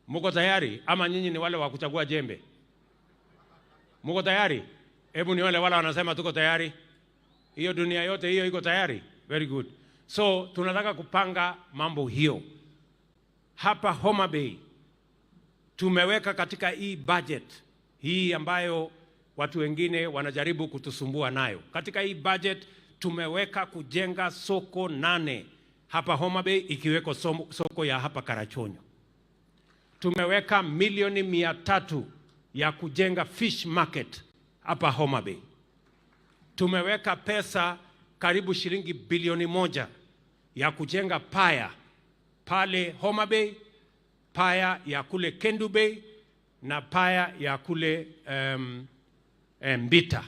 Muko tayari? Ama nyinyi ni wale wa kuchagua jembe? Muko tayari? Hebu ni wale wanasema tuko tayari. Hiyo dunia yote hiyo iko tayari. Very good. So tunataka kupanga mambo hiyo. Hapa Homa Bay tumeweka katika hii budget hii ambayo watu wengine wanajaribu kutusumbua nayo. Katika hii budget tumeweka kujenga soko 8 hapa Homa Bay, ikiweko soko ya hapa Karachonyo. Tumeweka milioni 300 ya kujenga fish market hapa Homa Bay. Tumeweka pesa karibu shilingi bilioni 1 ya kujenga paya pale Homa Bay, paya ya kule Kendu Bay na paya ya kule Mbita.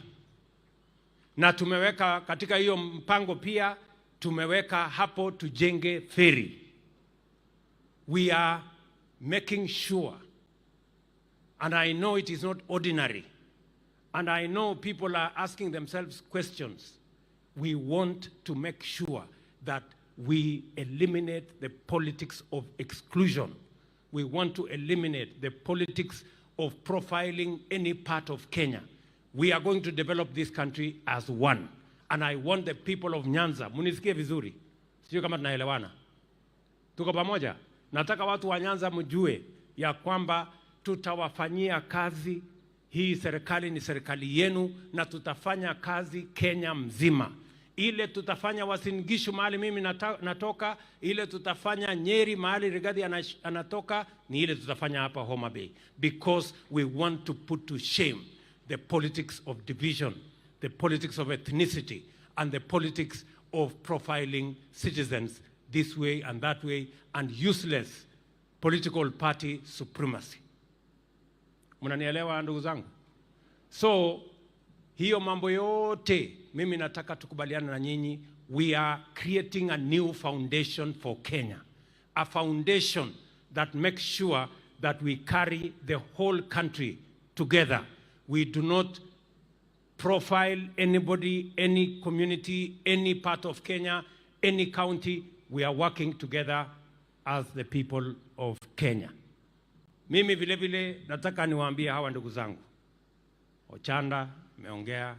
Na tumeweka katika hiyo mpango pia tumeweka hapo tujenge ferry. We are making sure, and I know it is not ordinary, and I know people are asking themselves questions. We want to make sure that we eliminate the politics of exclusion. We want to eliminate the politics of profiling any part of Kenya. We are going to develop this country as one. And I want the people of Nyanza, munisikie vizuri, sio kama tunaelewana. Tuko pamoja? Nataka watu wa Nyanza mjue ya kwamba tutawafanyia kazi. Hii serikali ni serikali yenu na tutafanya kazi Kenya mzima. Ile tutafanya Uasin Gishu mahali mimi natoka, ile tutafanya Nyeri mahali Rigathi anatoka, ni ile tutafanya hapa Homa Bay. Because we want to put to shame the politics of division, the politics of ethnicity, and the politics of profiling citizens this way and that way, and useless political party supremacy. Mnanielewa ndugu zangu? So, hiyo mambo yote, mimi nataka tukubaliana na nyinyi. We are creating a new foundation for Kenya. A foundation that makes sure that we carry the whole country together. We do not profile anybody, any community, any part of Kenya, any county. We are working together as the people of Kenya. Mimi vile vile nataka niwaambie hawa ndugu zangu. Ochanda ameongea,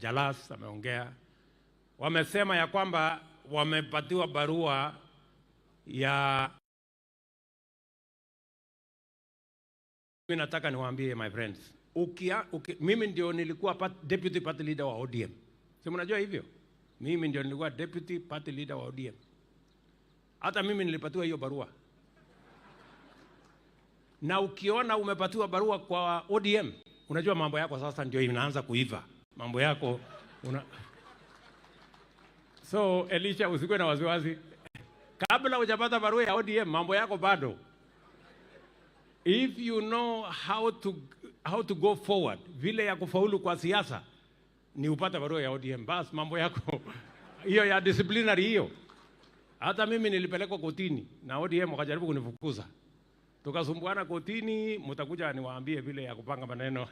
Jalas ameongea. Wamesema ya kwamba wamepatiwa barua ya. Mimi nataka niwaambie my friends, mimi ndio nilikuwa deputy party leader wa ODM. Si mnajua hivyo? Mimi ndio nilikuwa deputy party leader wa ODM. Hata mimi nilipatiwa hiyo barua. Na ukiona umepatiwa barua kwa ODM, Unajua mambo yako sasa ndio inaanza kuiva. Mambo yako So Elisha, usikue na wasiwasi. Kabla hujapata barua ya ODM, mambo yako bado. If you know how to go forward, vile ya kufaulu kwa siasa, ni upata barua ya ODM. Bas, mambo yako hiyo ya disciplinary hiyo. Hata mimi nilipelekwa kotini na ODM wakajaribu kunifukuza. Tukasumbuana kotini, mtakuja niwaambie vile ya kupanga maneno.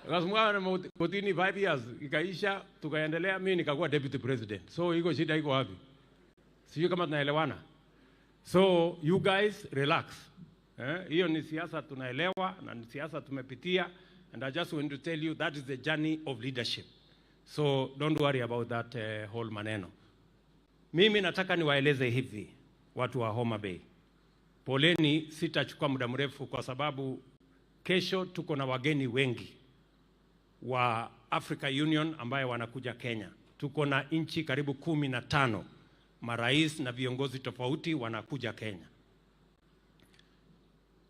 Tukasumbuana kotini 5 years, ikaisha, tukaendelea, mimi nikakuwa deputy president. So iko shida iko wapi? Sijui kama tunaelewana. So you guys relax. Hiyo ni siasa tunaelewa na ni siasa tumepitia, and I just want to tell you that is the journey of leadership. So don't worry about that whole maneno. Mimi nataka niwaeleze hivi watu wa Homa Bay. Poleni, sitachukua muda mrefu kwa sababu kesho tuko na wageni wengi wa Africa Union ambayo wanakuja Kenya. Tuko na nchi karibu 15 marais na viongozi tofauti wanakuja Kenya.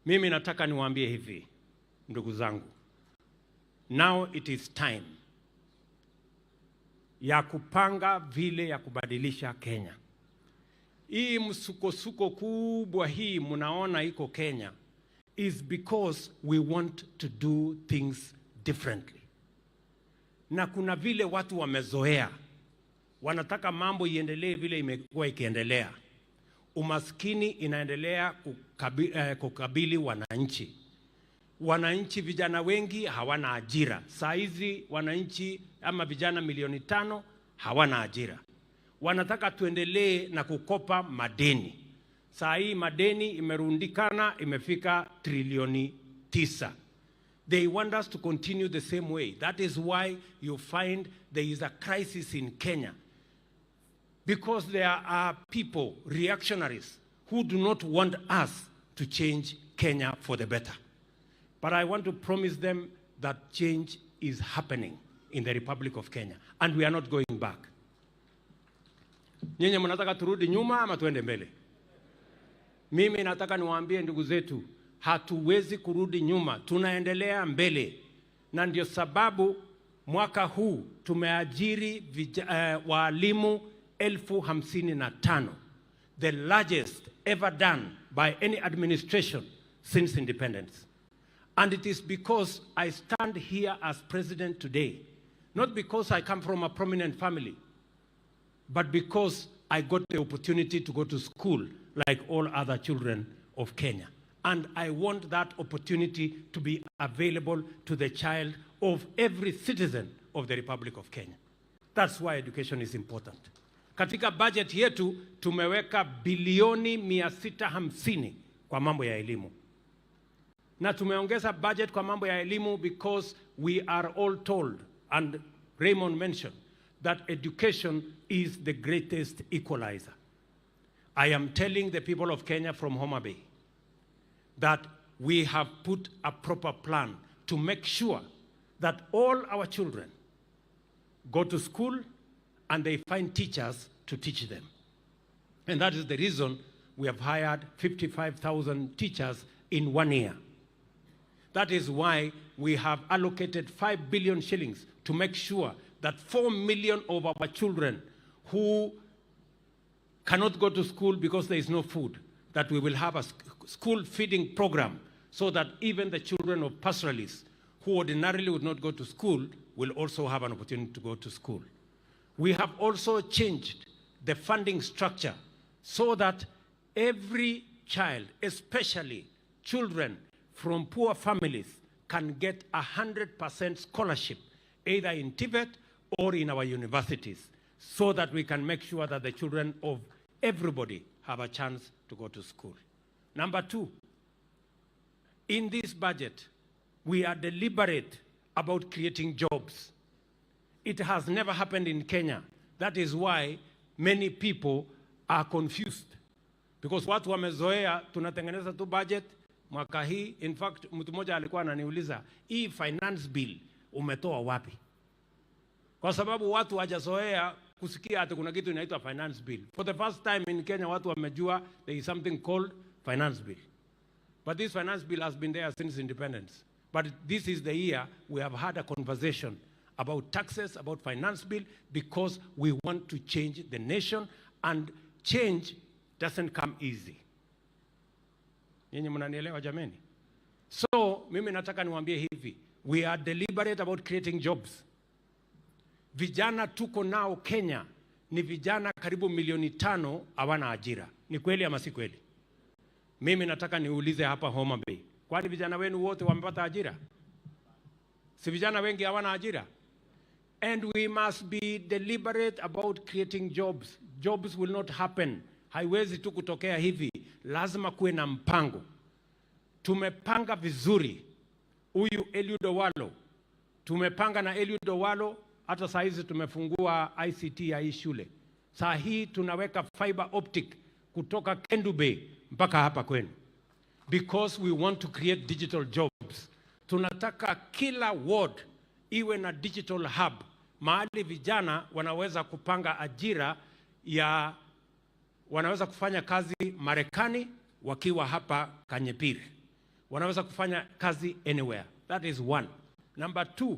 Mimi nataka niwaambie hivi, ndugu zangu. Now it is time ya kupanga vile ya kubadilisha Kenya. Hii msukosuko kubwa hii mnaona iko Kenya is because we want to do things differently. Na kuna vile watu wamezoea. Wanataka mambo iendelee vile imekuwa ikiendelea. Umaskini inaendelea kukabili wananchi. Wananchi vijana wengi hawana ajira. Saa hizi wananchi ama vijana 5 milioni hawana ajira. Wanataka tuendelee na kukopa madeni. Saa hii madeni imerundikana imefika trilioni 9. They want us to continue the same way. That is why you find there is a crisis in Kenya. Because there are people, reactionaries, who do not want us to change Kenya for the better. But I want to promise them that change is happening in the Republic of Kenya. And we are not going back. Nyinyi mnataka turudi nyuma ama tuende mbele? Mimi nataka niwaambie ndugu zetu, hatuwezi kurudi nyuma, tunaendelea mbele. Na ndio sababu mwaka huu tumeajiri walimu 55,000, the largest ever done by any administration since independence. And it is because I stand here as president today, not because I come from a prominent family, but because I got the opportunity to go to school like all other children of Kenya. And I want that opportunity to be available to the child of every citizen of the Republic of Kenya. That's why education is important. Katika budget yetu tumeweka bilioni 650 kwa mambo ya elimu. Na tumeongeza budget kwa mambo ya elimu because we are all told, and Raymond mentioned, that education is the greatest equalizer. I am telling the people of Kenya from Homa Bay that we have put a proper plan to make sure that all our children go to school and they find teachers to teach them. And that is the reason we have hired 55,000 teachers in 1 year. That is why we have allocated 5 billion shillings to make sure that 4 million of our children who cannot go to school because there is no food, that we will have a school feeding program so that even the children of pastoralists who ordinarily would not go to school will also have an opportunity to go to school. We have also changed the funding structure so that every child, especially children from poor families, can get 100% scholarship, either in Tibet or in our universities, so that we can make sure that the children of everybody have a chance to go to school. Number 2, in this budget, we are deliberate about creating jobs. It has never happened in Kenya. That is why many people are confused. Because watu wamezoea tunatengeneza tu budget mwaka hii. In fact, mtu mmoja alikuwa ananiuliza, hii finance bill umetoa wapi? Kwa sababu watu hawajazoea kusikia ati kuna kitu inaitwa finance bill. For the first time in Kenya, watu wamejua there is something called finance bill. But this finance bill has been there since independence. But this is the year we have had a conversation about taxes, about finance bill, because we want to change the nation, and change doesn't come easy. Nyinyi mnanielewa jameni? So, mimi nataka niwaambie hivi, we are deliberate about creating jobs. Vijana tuko nao Kenya ni vijana karibu 500,000 hawana ajira. Ni kweli ama si kweli? Mimi nataka niulize hapa Homa Bay, kwani vijana wenu wote wamepata ajira? Si vijana wengi hawana ajira? And we must be deliberate about creating jobs. Jobs will not happen. Haiwezi tu kutokea hivi. Lazima kuwe na mpango. Tumepanga vizuri. Huyu Eliud Owalo, tumepanga na Eliud Owalo, hata saa hizi tumefungua ICT ya hii shule. Saa hii tunaweka fiber optic kutoka Kendu Bay mpaka hapa kwenu. Because we want to create digital jobs. Tunataka kila ward iwe na digital hub, mahali vijana wanaweza kupanga ajira ya, wanaweza kufanya kazi Marekani wakiwa hapa Kanyipir. Wanaweza kufanya kazi anywhere. That is one. Number 2,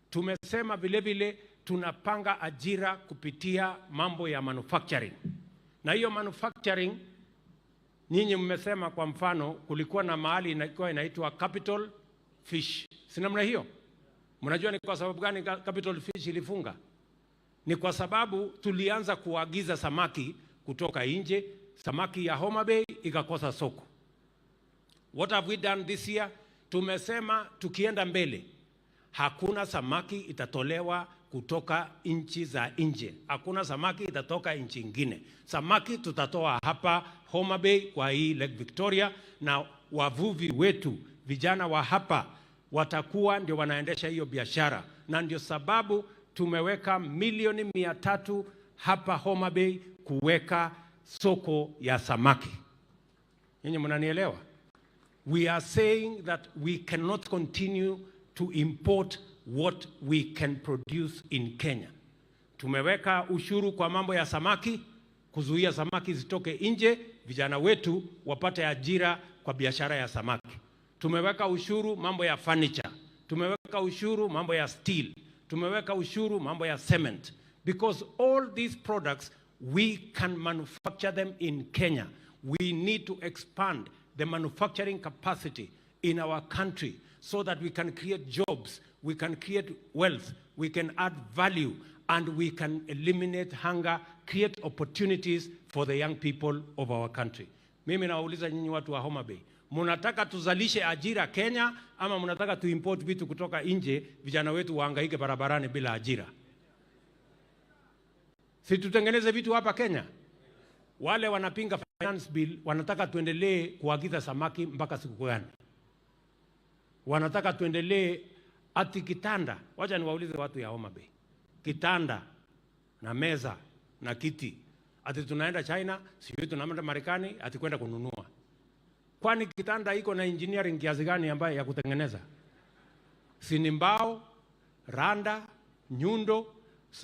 tumesema vile vile tunapanga ajira kupitia mambo ya manufacturing. Na hiyo manufacturing, nyinyi mmesema kwa mfano kulikuwa na mahali inaitwa Capital Fish. Si namna hiyo? Mnajua ni kwa sababu gani Capital Fish ilifunga? Ni kwa sababu tulianza kuagiza samaki kutoka nje, samaki ya Homa Bay ikakosa soko. What have we done this year? Tumesema tukienda mbele, hakuna samaki itatolewa kutoka nchi za nje. Hakuna samaki itatoka nchi nyingine. Samaki tutatoa hapa Homa Bay kwa hii Lake Victoria, na wavuvi wetu, vijana wa hapa, watakuwa ndio wanaendesha hiyo biashara. Na ndio sababu tumeweka milioni 300 hapa Homa Bay kuweka soko ya samaki. Nyinyi mnanielewa? We are saying that we cannot continue to import what we can produce in Kenya. Tumeweka ushuru kwa mambo ya samaki, kuzuia samaki zitoke nje, vijana wetu wapate ajira kwa biashara ya samaki. Tumeweka ushuru mambo ya furniture. Tumeweka ushuru mambo ya steel. Tumeweka ushuru mambo ya cement. Because all these products, we can manufacture them in Kenya. We need to expand the manufacturing capacity in our country so that we can create jobs, we can create wealth, we can add value, and we can eliminate hunger, create opportunities for the young people of our country. Mimi nauliza nyinyi watu wa Homa Bay, munataka tuzalishe ajira Kenya ama munataka tuimport vitu kutoka nje, vijana wetu wahangaike barabarani bila ajira? Si tutengeneze vitu hapa Kenya? Wale wanapinga finance bill wanataka tuendelee kuagiza samaki mpaka siku gani? Wanataka tuendelee ati kitanda. Wacha niwaulize watu ya Homa Bay. Kitanda na meza na kiti, ati tunaenda China, sisi tunaenda Marekani ati kwenda kununua. Kwani kitanda iko na engineering kiasi gani ambayo ya kutengeneza? Si ni mbao, randa, nyundo,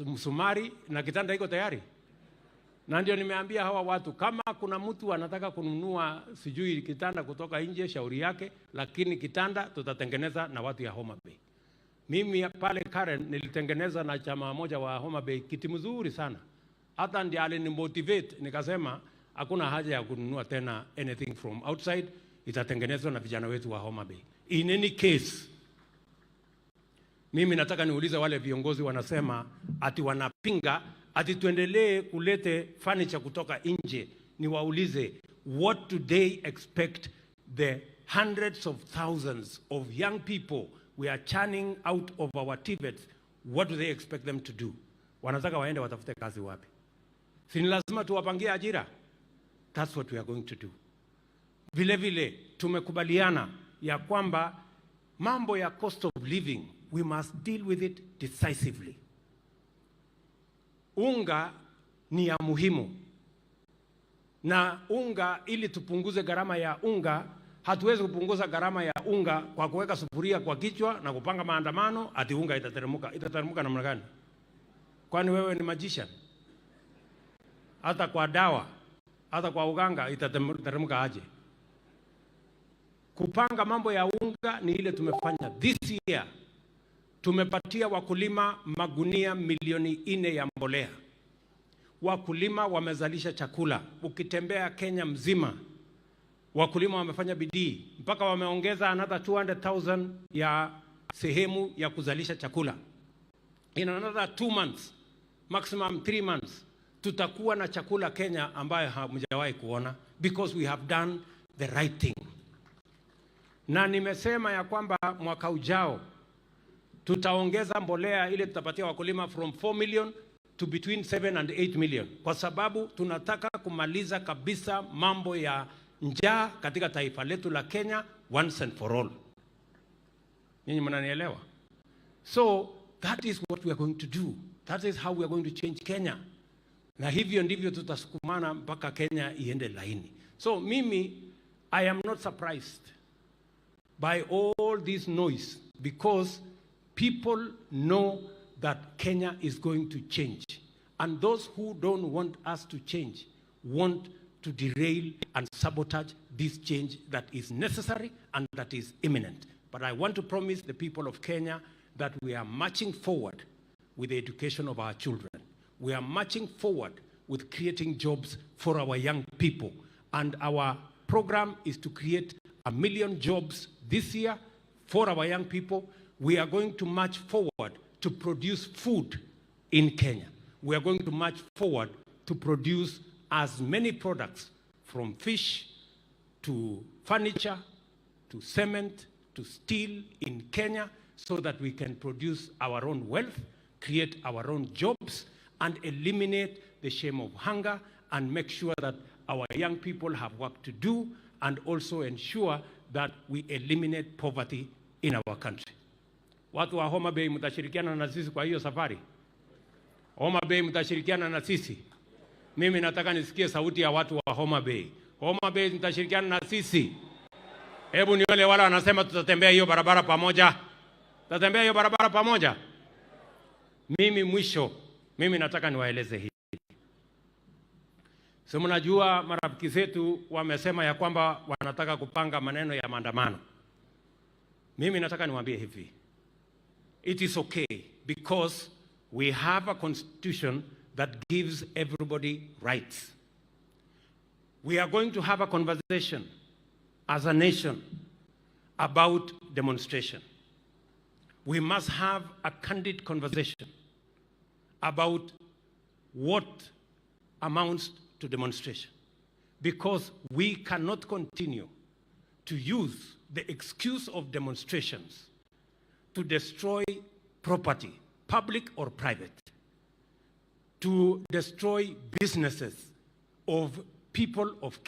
msumari na kitanda iko tayari? Na ndio nimeambia hawa watu, kama kuna mtu anataka kununua sijui kitanda kutoka nje, shauri yake, lakini kitanda tutatengeneza na watu ya Homa Bay. Mimi pale Karen nilitengeneza na chama moja wa Homa Bay kiti mzuri sana. Hata ndiye alinimotivate, nikasema hakuna haja ya kununua tena anything from outside, itatengenezwa na vijana wetu wa Homa Bay. In any case, mimi nataka niulize wale viongozi wanasema ati wanapinga ati tuendelee kulete furniture kutoka nje. Niwaulize, what do they expect the hundreds of thousands of young people we are churning out of our TVETs, what do they expect them to do? Wanataka waende watafute kazi wapi? Si ni lazima tuwapangie ajira? That's what we are going to do. Vile vile tumekubaliana ya kwamba mambo ya cost of living, we must deal with it decisively. Unga ni ya muhimu. Na unga, ili tupunguze gharama ya unga, hatuwezi kupunguza gharama ya unga kwa kuweka sufuria kwa kichwa na kupanga maandamano ati unga itateremka. Itateremka namna gani? Kwani wewe ni magician? Hata kwa dawa, hata kwa uganga itateremka aje? Kupanga mambo ya unga ni ile tumefanya this year. Tumepatia wakulima magunia milioni 4 ya mbolea. Wakulima wamezalisha chakula. Ukitembea Kenya mzima, wakulima wamefanya bidii mpaka wameongeza another 200,000 ya sehemu ya kuzalisha chakula. In another 2 months, maximum 3 months, tutakuwa na chakula Kenya ambayo hamjawahi kuona, because we have done the right thing. Na nimesema ya kwamba mwaka ujao tutaongeza mbolea ile tutapatia wakulima from 4 million to between 7 and 8 million, kwa sababu tunataka kumaliza kabisa mambo ya njaa katika taifa letu la Kenya once and for all. Ninyi mnanielewa? So that is what we are going to do. That is how we are going to change Kenya. Na hivyo ndivyo tutasukumana mpaka Kenya iende laini. So mimi, I am not surprised by all this noise, because people know that Kenya is going to change. And those who don't want us to change want to derail and sabotage this change that is necessary and that is imminent. But I want to promise the people of Kenya that we are marching forward with the education of our children. We are marching forward with creating jobs for our young people. And our program is to create 1 million jobs this year for our young people. We are going to march forward to produce food in Kenya. We are going to march forward to produce as many products, from fish to furniture to cement to steel in Kenya, so that we can produce our own wealth, create our own jobs, and eliminate the shame of hunger, and make sure that our young people have work to do, and also ensure that we eliminate poverty in our country. Watu wa Homa Bay, mtashirikiana na sisi kwa hiyo safari? Homa Bay, mtashirikiana na sisi? Mimi nataka nisikie sauti ya watu wa Homa Bay. Homa Bay, mtashirikiana na sisi? Hebu ni wale wala wanasema tutatembea hiyo barabara pamoja. Tutatembea hiyo barabara pamoja. Mimi mwisho, mimi nataka niwaeleze hili. So mnajua marafiki zetu wamesema ya kwamba wanataka kupanga maneno ya maandamano. Mimi nataka niwaambie hivi. It is okay, because we have a constitution that gives everybody rights. We are going to have a conversation as a nation about demonstration. We must have a candid conversation about what amounts to demonstration, because we cannot continue to use the excuse of demonstrations to destroy property, public or private, to destroy businesses of people of